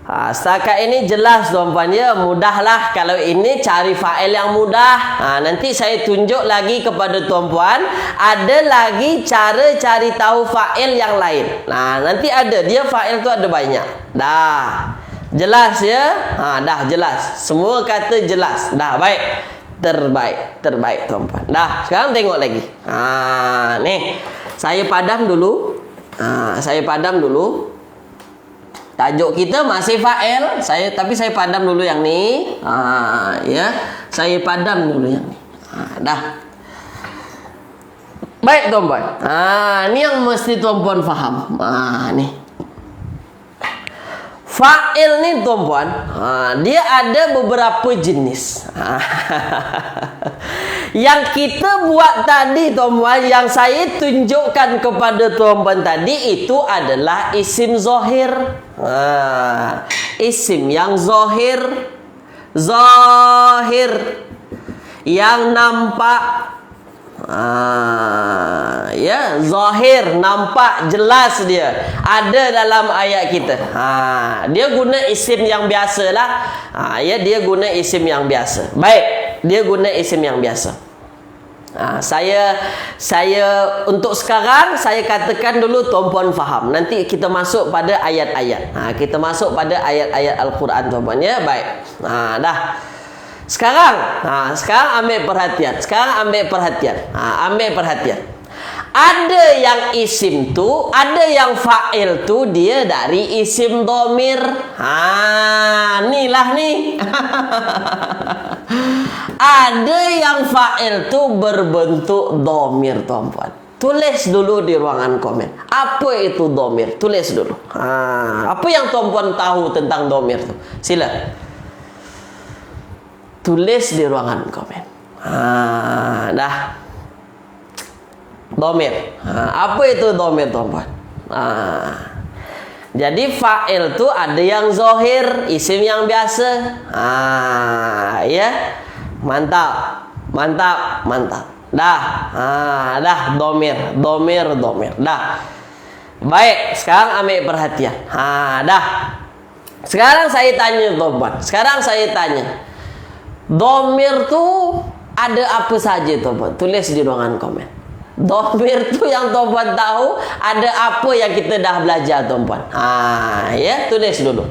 Setakat ini jelas, tuan-puan ya. Mudahlah kalau ini cari fa'il yang mudah. Nanti saya tunjuk lagi kepada tuan-puan. Ada lagi cara cari tahu fa'il yang lain. Nanti ada. Dia fa'il tu ada banyak. Dah. Jelas ya? Dah jelas. Semua kata jelas. Dah baik. Terbaik tuan-puan. Dah, sekarang tengok lagi. Nih. Saya padam dulu. Tajuk kita masih fa'il. Tapi saya padam dulu yang ni. Ya. Saya padam dulu yang ni. Dah. Baik tuan-puan. Ni yang mesti tuan-puan faham. Ni. Fa'il ni tuan-puan, dia ada beberapa jenis. Yang kita buat tadi tuan-puan, yang saya tunjukkan kepada tuan-puan tadi, itu adalah isim zahir. Isim yang zahir, yang nampak. Ya, zahir, nampak, jelas dia ada dalam ayat kita. Dia guna isim yang biasa lah. Ya, dia guna isim yang biasa. Baik, dia guna isim yang biasa. Saya untuk sekarang saya katakan dulu, tuan-puan faham. Nanti kita masuk pada ayat-ayat. Kita masuk pada ayat-ayat Al-Quran, tuan-puan ya. Baik. Dah. Sekarang ambil perhatian. Ambil perhatian. Ada yang isim tu, ada yang fa'il tu dia dari isim dhamir. Inilah ni. Ada yang fa'il tuh berbentuk domir, tuan-puan. Tulis dulu di ruangan komen. Apa itu domir? Tulis dulu. Apa yang tuan-puan tahu tentang domir tuh? Sila. Tulis di ruangan komen. Dah. Domir. Apa itu domir, tuan-puan? Jadi fa'il tuh ada yang zohir, isim yang biasa. Ya. Mantap. Dah. Dah domir. Dah. Baik, sekarang ambil perhatian. Dah. Sekarang saya tanya, tuan-puan. Domir tuh ada apa saja, tuan-puan? Tulis di ruangan komen. Domir tuh yang tuan-puan tahu ada apa yang kita dah belajar, tuan-puan. Ya, tulis dulu.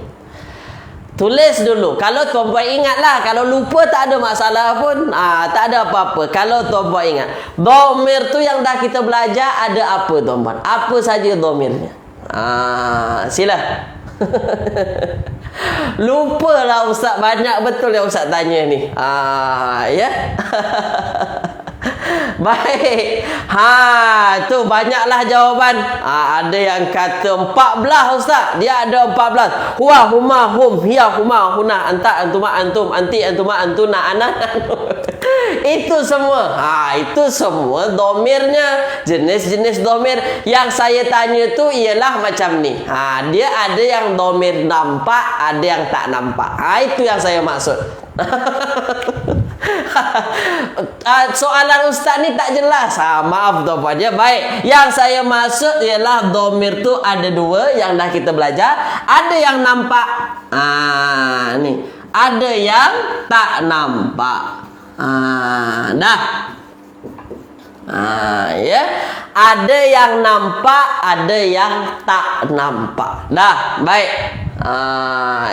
Kalau tuan-puan ingatlah, kalau lupa tak ada masalah pun. Tak ada apa-apa. Kalau tuan-puan ingat, domir tu yang dah kita belajar ada apa, tuan-puan? Apa saja domirnya? Sila. Lupalah Ustaz, banyak betul yang Ustaz tanya ni. Ya. Baik. Tu banyaklah jawaban. Ada yang kata 14, Ustaz. Dia ada 14. Huwa, huma, hum, hiya, huma, huna, anta, antuma, antum, anti, antuma, antuna, ana. Itu semua. Itu semua domirnya. Jenis-jenis domir. Yang saya tanya tu ialah macam ni. Dia ada yang domir nampak, ada yang tak nampak. Itu yang saya maksud. Soalan Ustaz ni tak jelas. Maaf tuan-puan ya. Baik, yang saya maksud ialah domir tu ada dua yang dah kita belajar. Ada yang nampak, ni. Ada yang tak nampak. Dah. Ya. Ada yang nampak, ada yang tak nampak. Dah, baik.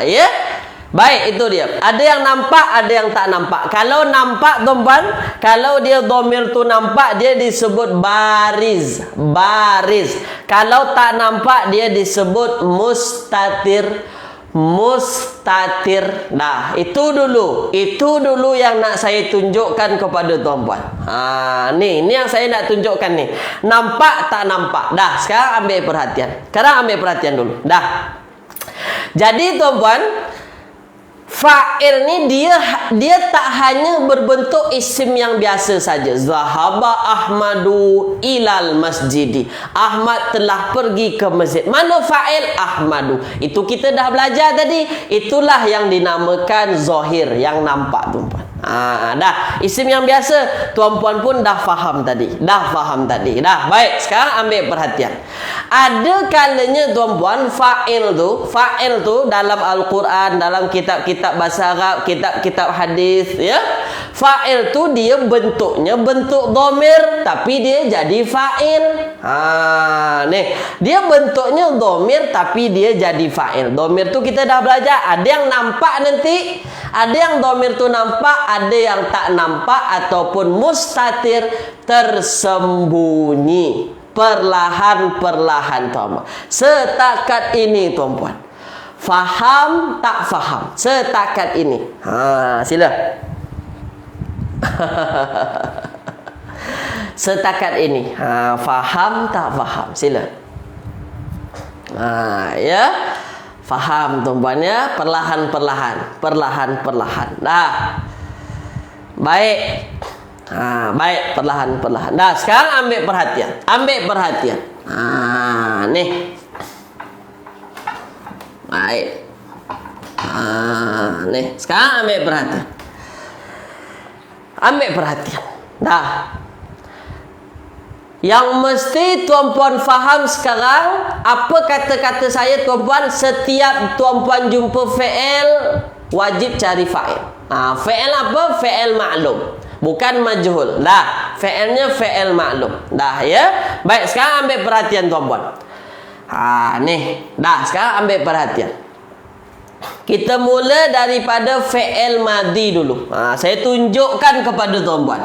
Ya. Baik, itu dia. Ada yang nampak, ada yang tak nampak. Kalau nampak, tuan-puan, kalau dia domir tu nampak, dia disebut baris. Kalau tak nampak, dia disebut mustatir. Nah, itu dulu yang nak saya tunjukkan kepada tuan-puan. Ni yang saya nak tunjukkan ni. Nampak tak nampak. Dah, sekarang ambil perhatian dulu. Dah. Jadi tuan-puan, fa'il ni dia tak hanya berbentuk isim yang biasa saja. Zahaba Ahmadu ilal masjidi. Ahmad telah pergi ke masjid. Mana fa'il? Ahmadu. Itu kita dah belajar tadi. Itulah yang dinamakan zahir, yang nampak, tuan-puan. Dah. Isim yang biasa, tuan-puan pun dah faham tadi. Dah, baik. Sekarang ambil perhatian. Ada kalanya, tuan-puan, fa'il tu dalam Al-Quran, dalam kitab-kitab bahasa Arab, kitab-kitab hadis, ya. Fa'il tu dia bentuknya bentuk domir, tapi dia jadi fa'il. Nih, dia bentuknya domir tapi dia jadi fa'il. Domir tu kita dah belajar. Ada yang nampak nanti, ada yang domir tu nampak, ada yang tak nampak ataupun mustatir, tersembunyi. Perlahan-perlahan, tuan-puan. Setakat ini, tuan-puan. Faham tak faham? Setakat ini. Sila. Setakat ini. Faham tak faham? Sila. Ya. Faham, tuan-puan ya. Perlahan-perlahan. Dah. Baik. Baik, perlahan-perlahan. Dah, sekarang ambil perhatian. Nih. Baik. Nih, sekarang ambil perhatian. Dah. Yang mesti tuan-puan faham sekarang, apa kata-kata saya, tuan-puan, setiap tuan-puan jumpa fi'il, wajib cari fa'il. Fi'il apa? Fi'il maklum. Bukan majhul. Dah, fi'ilnya fi'il maklum. Dah ya. Baik, sekarang ambil perhatian, tuan-puan. Nih. Dah, sekarang ambil perhatian. Kita mula daripada fi'il madi dulu. Saya tunjukkan kepada tuan-puan.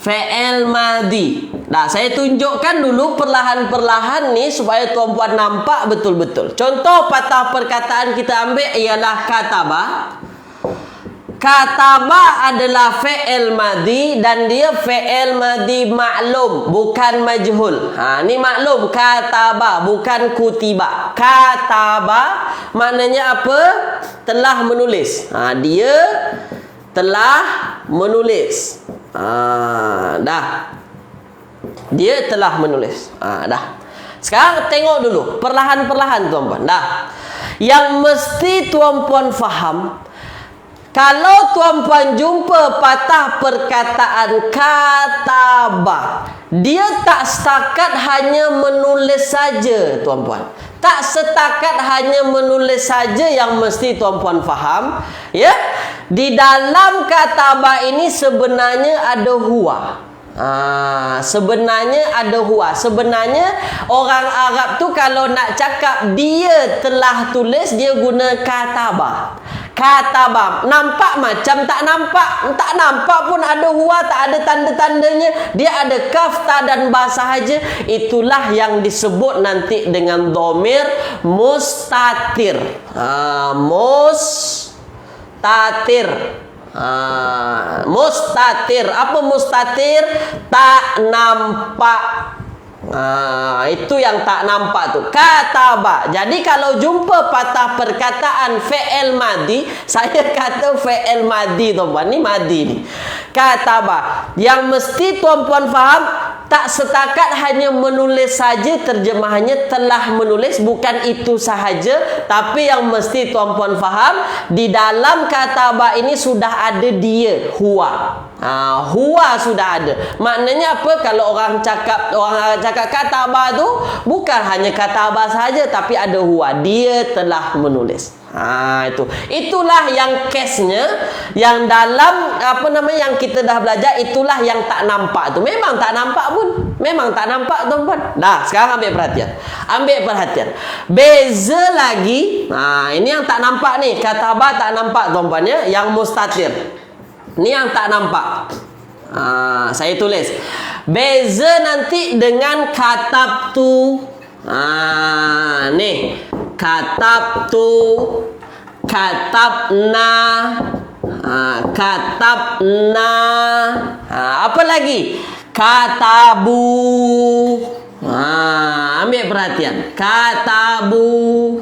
Fi'il madi. Dah, saya tunjukkan dulu perlahan-perlahan ni supaya tuan-puan nampak betul-betul. Contoh patah perkataan kita ambil ialah kataba. Kataba adalah fi'il madhi dan dia fi'il madhi maklum, bukan majhul. Ini maklum, kataba bukan kutiba. Kataba maknanya apa? Telah menulis. Dia telah menulis. Dah. Dia telah menulis. Dah. Sekarang tengok dulu perlahan-perlahan tuan-puan. Dah. Yang mesti tuan-puan faham, kalau tuan-puan jumpa patah perkataan kataba, dia tak setakat hanya menulis saja tuan-puan. Tak setakat hanya menulis saja yang mesti tuan-puan faham, ya. Di dalam kataba ini sebenarnya ada huwa. Sebenarnya ada huwa. Sebenarnya orang Arab tu kalau nak cakap dia telah tulis, dia guna kataba. Kataba. Nampak macam tak nampak. Tak nampak pun ada huwa, tak ada tanda-tandanya. Dia ada kaf, ta dan ba sahaja. Itulah yang disebut nanti dengan dhamir mustatir. Mustatir. Mustatir. Apa mustatir? Tak nampak. Itu yang tak nampak tu. Kataba. Jadi kalau jumpa patah perkataan fi'il madhi, saya kata fi'il madhi tuan-puan. Ni madhi ni. Kataba. Yang mesti tuan-puan faham, tak setakat hanya menulis saja, terjemahannya telah menulis, bukan itu sahaja. Tapi yang mesti tuan-puan faham, di dalam kataba ini sudah ada dia, huwa. Huwa sudah ada. Maknanya apa? Kalau orang cakap kataba tu bukan hanya kataba saja, tapi ada huwa. Dia telah menulis. Itulah yang case-nya, yang dalam yang kita dah belajar, itulah yang tak nampak tu. Memang tak nampak pun. Memang tak nampak tuan-puan. Dah, sekarang ambil perhatian. Ambil perhatian. Beza lagi. Ini yang tak nampak ni. Kataba tak nampak tuan-puan ya. Yang mustatir. Ni yang tak nampak. Saya tulis. Beza nanti dengan katabtu. Nih. Katabtu. Katabna. Katabna. Apa lagi? Katabu. Ambil perhatian. Katabu.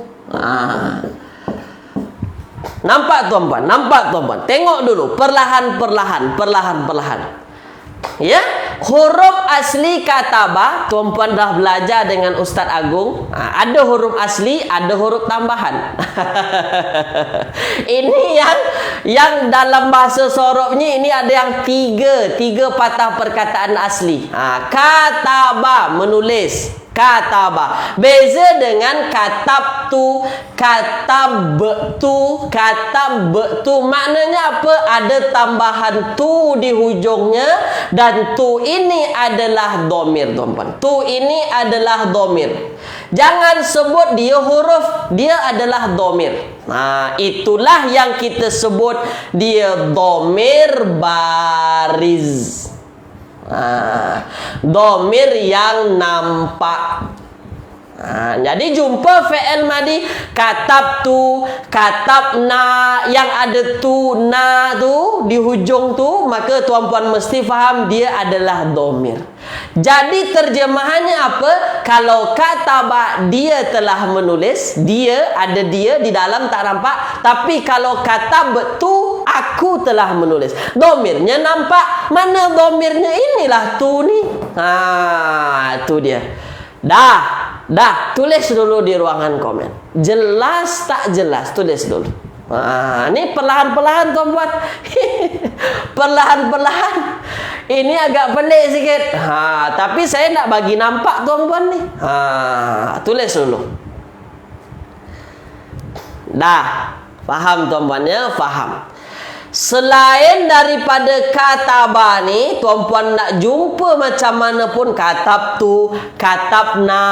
Nampak tuan-puan? Nampak tuan-puan? Tengok dulu perlahan-perlahan. Ya, huruf asli kataba tuan-puan dah belajar dengan Ustaz Agung. Ada huruf asli, ada huruf tambahan. Ini yang dalam bahasa sorobnya ini ada yang tiga patah perkataan asli. Kataba menulis. Kataba. Beza dengan katabtu, katabtu. Maknanya apa? Ada tambahan tu di hujungnya, dan tu ini adalah dhamir tuan-puan. Tu ini adalah dhamir. Jangan sebut dia huruf, dia adalah dhamir. Itulah yang kita sebut dia dhamir bariz. Dhamir yang nampak. Jadi jumpa fi'il madhi katabtu, katabna, yang ada tu, na tu di hujung tu, maka tuan-puan mesti faham dia adalah dhamir. Jadi terjemahannya apa? Kalau kataba, dia telah menulis, dia ada dia di dalam tak nampak. Tapi kalau katabtu, aku telah menulis, dhamirnya nampak. Mana dhamirnya? Inilah tu ni. Itu dia. Dah, tulis dulu di ruangan komen. Jelas tak jelas? Tulis dulu. Ini perlahan-perlahan tuan-puan. Perlahan-perlahan. Ini agak pelik sikit. Tapi saya nak bagi nampak tuan-puan ni. Tulis dulu. Dah. Faham tuan-puan ya? Faham. Selain daripada kataba ni, tuan-puan nak jumpa macam mana pun, katabtu, katabna,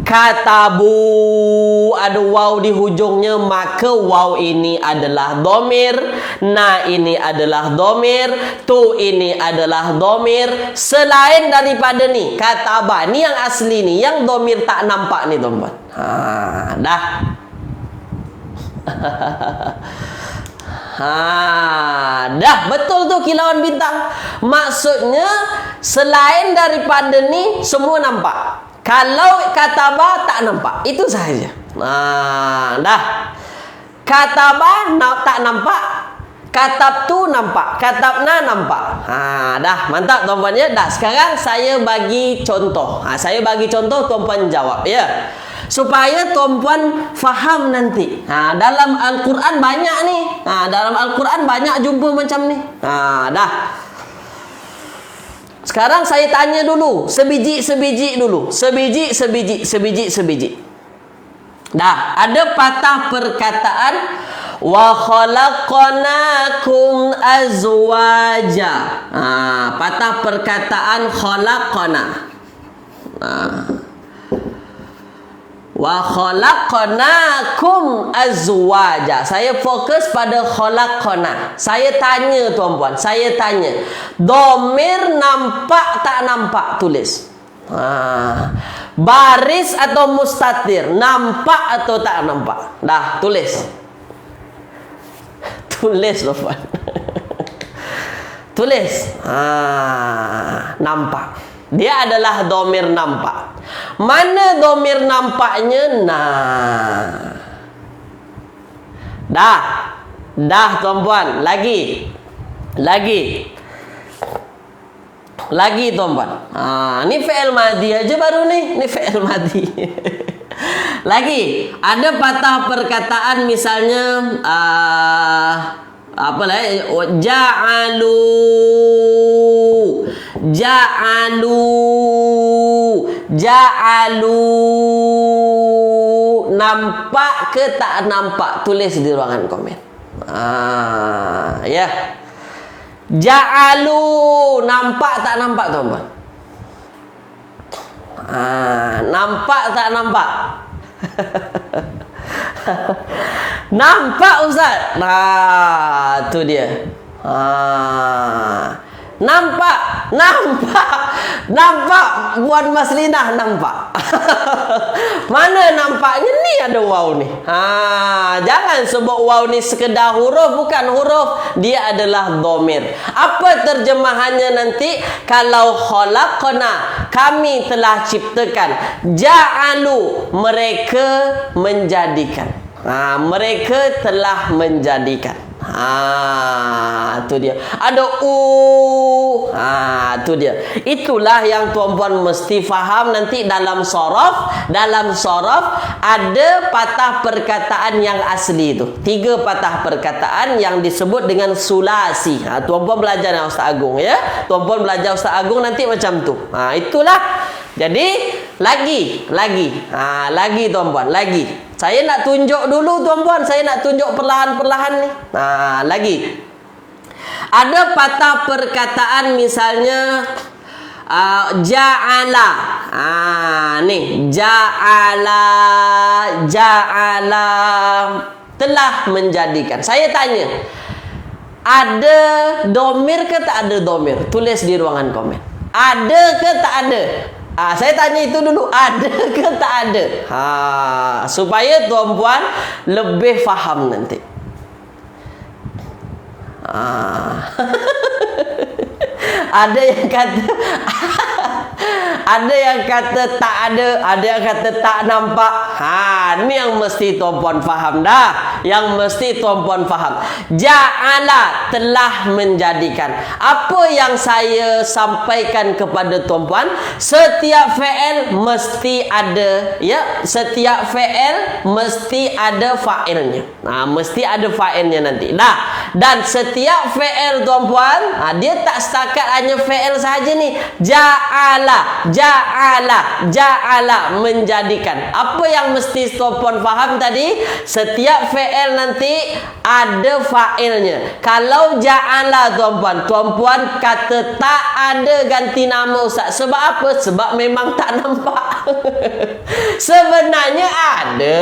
katabu, ada waw di hujungnya, maka waw ini adalah dhamir, na ini adalah dhamir, tu ini adalah dhamir. Selain daripada ni, kataba ni yang asli ni, yang dhamir tak nampak ni tuan-puan. Dah. Dah betul tuh kilauan bintang. Maksudnya selain daripada ni semua nampak. Kalau kataba tak nampak, itu sahaja. Dah. Kataba tak nampak, katab tu nampak, katabna nampak. Dah mantap tuan-puan ya. Dah sekarang saya bagi contoh. Saya bagi contoh, tuan-puan jawab ya. Supaya tuan-puan faham nanti. Dalam Al-Quran banyak nih. Dalam Al-Quran banyak jumpa macam ni. Dah. Sekarang saya tanya dulu, sebiji-sebiji dulu. Sebiji-sebiji. Dah, ada patah perkataan wa khalaqnakum azwaja. Patah perkataan khalaqna. Wa khalaqnakum azwaja. Saya fokus pada khalaqna. Saya tanya tuan-puan, saya tanya. Dhamir nampak tak nampak? Tulis. Baris atau mustatir, nampak atau tak nampak? Dah, tulis. Tulis tuan-puan. Tulis. Nampak. Dia adalah dhamir nampak. Mana dhamir nampaknya? Dah tuan-puan. Lagi tuan-puan. Ni fi'il madhi aja baru ni. Ni fi'il madhi. Lagi. Ada patah perkataan misalnya apa lah? Ja'alu. Nampak ke tak nampak? Tulis di ruangan komen. Ya. Ja'alu. Nampak tak nampak tuan-tuan? Nampak tak nampak? Nampak Ustaz? Tu dia. Nampak Puan Maslinah nampak. Mana nampaknya? Ni ada waw ni. Jangan sebut waw ni sekedar huruf. Bukan huruf, dia adalah dhamir. Apa terjemahannya nanti? Kalau khalaqna, kami telah ciptakan. Ja'alu, mereka menjadikan. Mereka telah menjadikan. Tu dia. Ada tu dia. Itulah yang tuan-puan mesti faham nanti dalam sorof. Dalam sorof ada patah perkataan yang asli itu. 3 patah perkataan yang disebut dengan sulasi. Tuan-puan belajar dengan Ustaz Agung ya. Tuan-puan belajar Ustaz Agung nanti macam tu. Itulah. Jadi lagi tuan-puan, lagi. Saya nak tunjuk dulu tuan-puan, saya nak tunjuk perlahan-perlahan ni. Lagi. Ada patah perkataan misalnya ja'ala. Ni ja'ala telah menjadikan. Saya tanya, ada domir ke tak ada domir? Tulis di ruangan komen. Ada ke tak ada? Saya tanya itu dulu, ada ke tak ada? Supaya tuan-puan lebih faham nanti. Ada yang kata ada yang kata tak ada, ada yang kata tak nampak. Ini yang mesti tuan-puan faham dah. Yang mesti tuan-puan faham. Ja'ala, telah menjadikan. Apa yang saya sampaikan kepada tuan-puan, setiap fi'il mesti ada, ya, setiap fi'il mesti ada fa'ilnya. Mesti ada fa'ilnya nanti. Dan setiap fi'il tuan-puan, dia tak setakat hanya fi'il saja ni. Ja'ala menjadikan. Apa yang mesti tuan-puan faham tadi? Setiap fi'il nanti ada fa'ilnya. Kalau ja'ala tuan-puan kata tak ada ganti nama Ustaz. Sebab apa? Sebab memang tak nampak. Sebenarnya ada.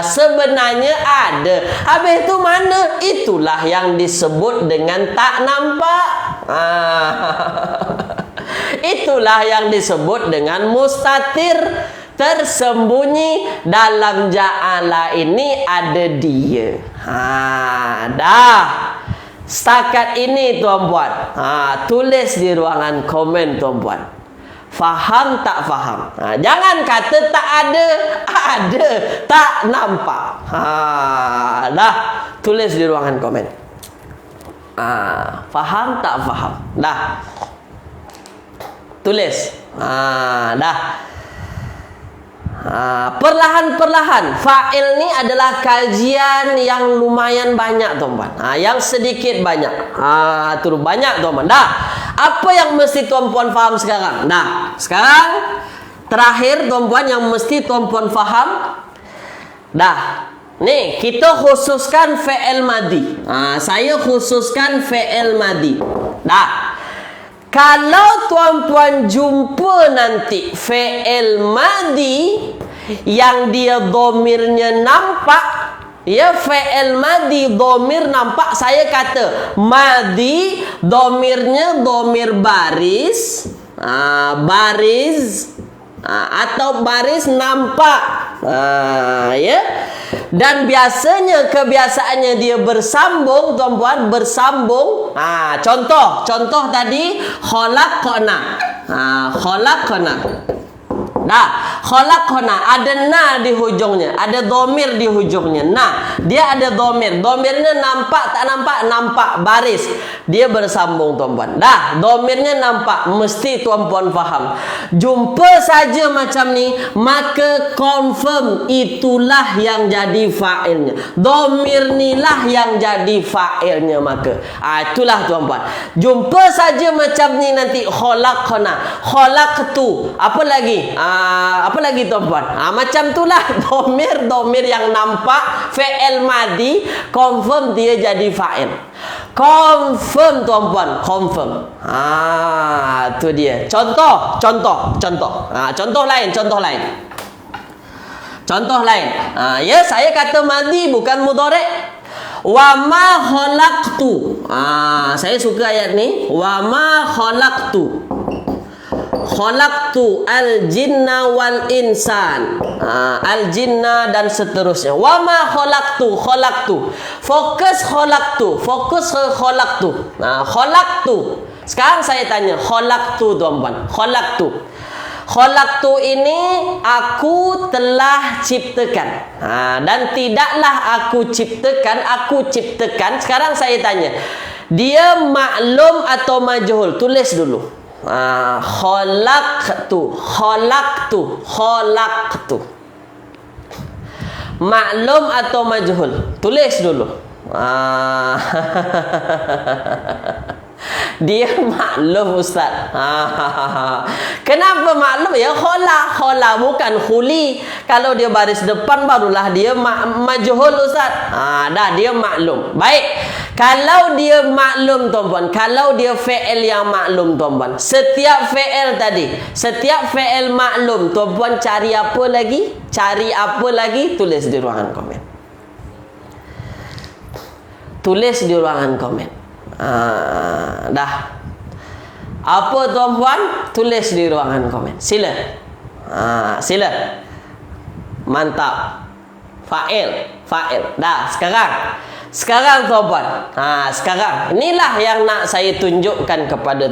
Sebenarnya ada. Habis itu mana? Itulah yang disebut dengan tak nampak. Itulah yang disebut dengan mustatir. Tersembunyi dalam ja'ala ini ada dia. Dah. Setakat ini tuan-puan. Tulis di ruangan komen tuan-puan. Faham tak faham? Jangan kata tak ada. Ada. Tak nampak. Dah. Tulis di ruangan komen. Faham tak faham? Dah. Tulis. Dah. Perlahan-perlahan. Fa'il ni adalah kajian yang lumayan banyak tuan-puan. Yang sedikit banyak. Terus banyak tuan-puan. Dah. Apa yang mesti tuan-puan faham sekarang? Dah. Sekarang terakhir tuan-puan yang mesti tuan-puan faham. Dah. Nih, kita khususkan fi'il madi. Saya khususkan fi'il madi. Dah. Kalau tuan-tuan jumpa nanti fi'il madi yang dia domirnya nampak, ya, fi'il madi domir nampak, saya kata madi domirnya domir baris, baris, atau baris nampak, ya. Dan biasanya kebiasaannya dia bersambung tuan-puan, bersambung. Contoh tadi khalaqna. Khalaqna. Dah, khalaqna ada na di hujungnya, ada domir di hujungnya. Nah, dia ada domir. Domirnya nampak tak nampak? Nampak, baris. Dia bersambung tuan-puan. Dah, domirnya nampak, mesti tuan-puan faham. Jumpa saja macam ni, maka confirm itulah yang jadi fa'ilnya. Domir nilah yang jadi fa'ilnya maka. Itulah tuan-puan. Jumpa saja macam ni nanti khalaqna, khalaqtu. Apa lagi? Apa lagi tuan-puan? Macam itulah domir yang nampak fi'il madi, confirm dia jadi fa'il. Confirm tuan-puan, confirm. Itu dia. Contoh. Contoh lain. Ya, saya kata madi bukan mudhari'. Wa ma khalaqtu. Saya suka ayat ni. Wa ma khalaqtu. Khalaqtu al-jinna wal insan. Al-jinna dan seterusnya. Wa ma khalaqtu. Fokus khalaqtu. Khalaqtu. Sekarang saya tanya, khalaqtu tuan-puan. Khalaqtu ini aku telah ciptakan. Dan tidaklah aku ciptakan. Sekarang saya tanya, dia maklum atau majhul? Tulis dulu. Khalaqtu. Maklum atau majhul? Tulis dulu. Dia maklum Ustaz. Kenapa maklum? Ya khala bukan khuli. Kalau dia baris depan barulah dia majhul Ustaz. Dah, dia maklum. Baik. Kalau dia maklum tuan-puan, kalau dia fi'il yang maklum tuan-puan, setiap fi'il maklum tuan-puan cari apa lagi? Tulis di ruangan komen. Dah. Apa tuan-puan? Tulis di ruangan komen. Sila. Mantap. Fa'il. Dah, sekarang tuan-puan. Sekarang inilah yang nak saya tunjukkan kepada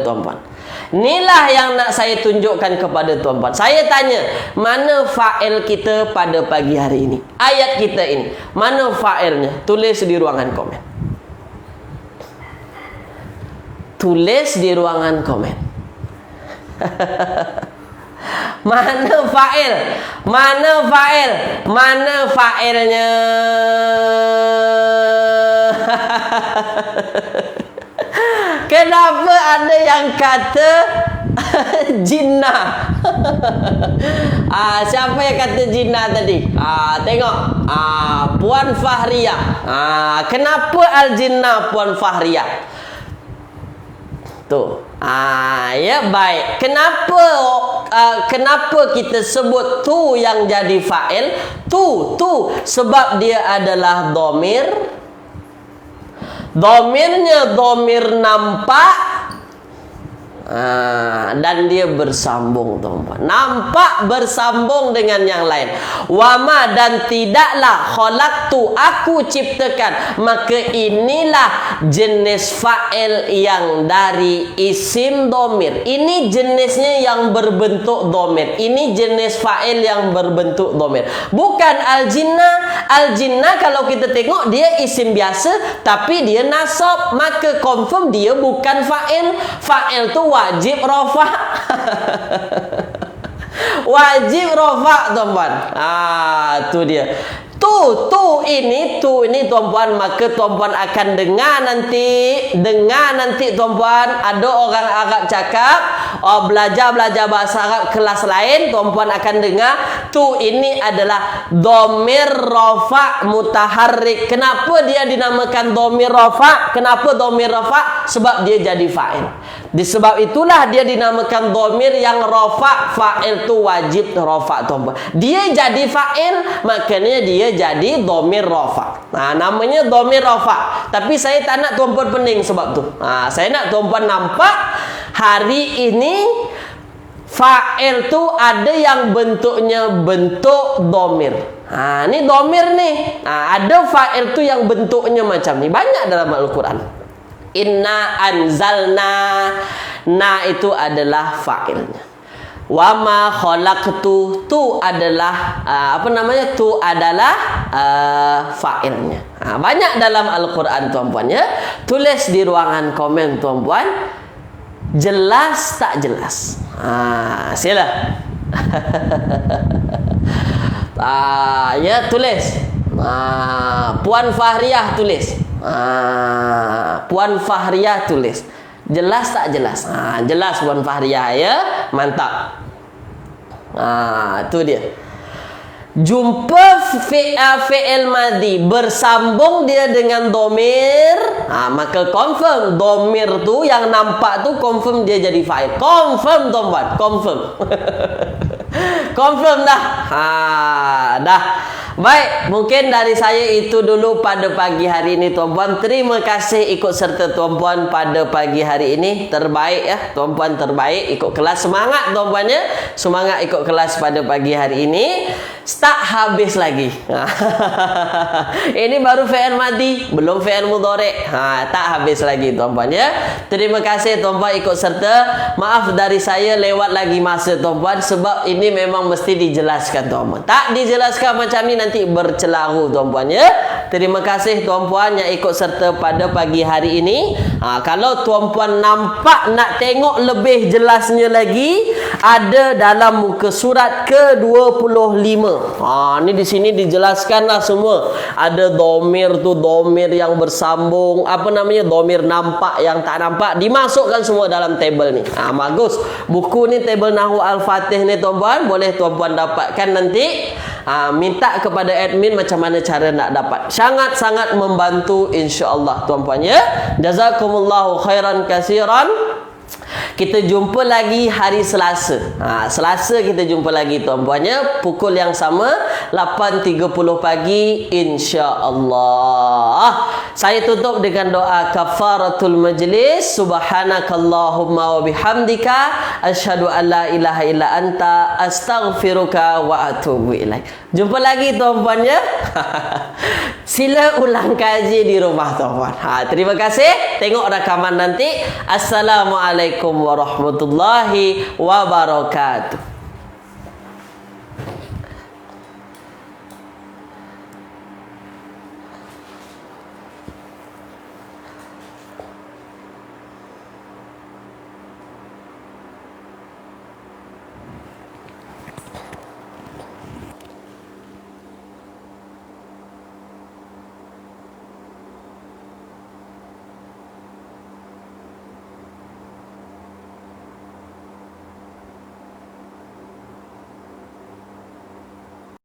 tuan-puan. Saya tanya, mana fa'il kita pada pagi hari ini? Ayat kita ini, mana fa'ilnya? Tulis di ruangan komen. Mana fa'ilnya? Kenapa ada yang kata jinnah? Siapa yang kata jinnah tadi? Tengok. Puan Fahriah. Kenapa al-jinnah Puan Fahriah? Tu. Ya, baik. Kenapa kita sebut tu yang jadi fa'il? Tu sebab dia adalah domir. Domirnya domir nampak. Dan dia bersambung, tuan-puan. Nampak bersambung dengan yang lain. Wama, dan tidaklah khalaqtu, aku ciptakan. Maka inilah jenis fa'il yang dari isim domir. Ini jenisnya yang berbentuk domir. Ini jenis fa'il yang berbentuk domir. Bukan al-jinnah. Al-jinnah kalau kita tengok dia isim biasa, tapi dia nasab. Maka confirm dia bukan fa'il. Fa'il tu wajib rafa'. Wajib rafa', tuan-puan. Tu dia. Tu ini tuan-puan, maka tuan-puan akan dengar nanti tuan-puan, ada orang Arab cakap, belajar bahasa Arab kelas lain, tuan-puan akan dengar tu ini adalah dhamir rafa' mutaharrik. Kenapa dia dinamakan dhamir rafa'? Kenapa dhamir rafa'? Sebab dia jadi fa'il. Disebab itulah dia dinamakan dhamir yang rafa'. Fa'il tu wajib rafa', tuan-puan. Dia jadi fa'il, makanya dia jadi dhamir rafa'. Namanya dhamir rafa'. Tapi saya tak nak tuan-puan pening sebab tu. Saya nak tuan-puan nampak hari ini fa'il tu ada yang bentuknya bentuk dhamir. Ni dhamir ni. Ada fa'il tu yang bentuknya macam ni. Banyak dalam Al-Quran. Inna anzalna. Na itu adalah fa'ilnya. Wama khalaqtu, tu adalah tu adalah fa'ilnya. Banyak dalam Al-Quran, tuan-puan, ya. Tulis di ruangan komen, tuan-puan. Jelas tak jelas? Sila. Ya, tulis. Puan Fahriah tulis. Puan Fahriah tulis. Jelas tak jelas? Jelas Puan Fahriah, ya. Mantap. Tu dia. Jumpa fi'il madhi bersambung dia dengan domir, maka confirm domir tu yang nampak tu confirm dia jadi fa'il. Confirm, tuan-tuan, confirm. Confirm dah. Dah. Baik, mungkin dari saya itu dulu pada pagi hari ini, tuan-puan. Terima kasih ikut serta tuan-puan pada pagi hari ini. Terbaik, ya, tuan-puan, terbaik ikut kelas. Semangat, tuan-puan, ya. Semangat ikut kelas pada pagi hari ini. Tak habis lagi. Ini baru fi'il madhi, belum fi'il mudhari'. Tak habis lagi, tuan-puan, ya. Terima kasih tuan-puan ikut serta. Maaf dari saya lewat lagi masa, tuan-puan, sebab ini memang mesti dijelaskan, tuan-puan. Tak dijelaskan macam ni nanti bercelaru, tuan-puan, ya. Terima kasih tuan-puan yang ikut serta pada pagi hari ini. Kalau tuan-puan nampak nak tengok lebih jelasnya lagi, ada dalam muka surat ke-25. Ni di sini dijelaskanlah semua. Ada domir tu, domir yang bersambung, domir nampak yang tak nampak, dimasukkan semua dalam tabel ni. Bagus. Buku ni tabel Nahwu Al-Fatih ni, tuan-puan, boleh tuan-puan dapatkan nanti. Minta kepada admin macam mana cara nak dapat. Sangat-sangat membantu, insya-Allah, tuan-puan, ya. Jazakumullahu khairan katsiran. Kita jumpa lagi hari Selasa. Selasa kita jumpa lagi, tuan-puan, ya. Pukul yang sama, 8.30 pagi, insya-Allah. Saya tutup dengan doa kafaratul majlis. Subhanakallahumma wa bihamdika asyhadu an la ilaha illa anta astaghfiruka wa atubu ilaik. Jumpa lagi, tuan-puan, ya. Sila ulang kaji di rumah, tuan-puan. Terima kasih. Tengok rakaman nanti. Assalamualaikum warahmatullahi wabarakatuh.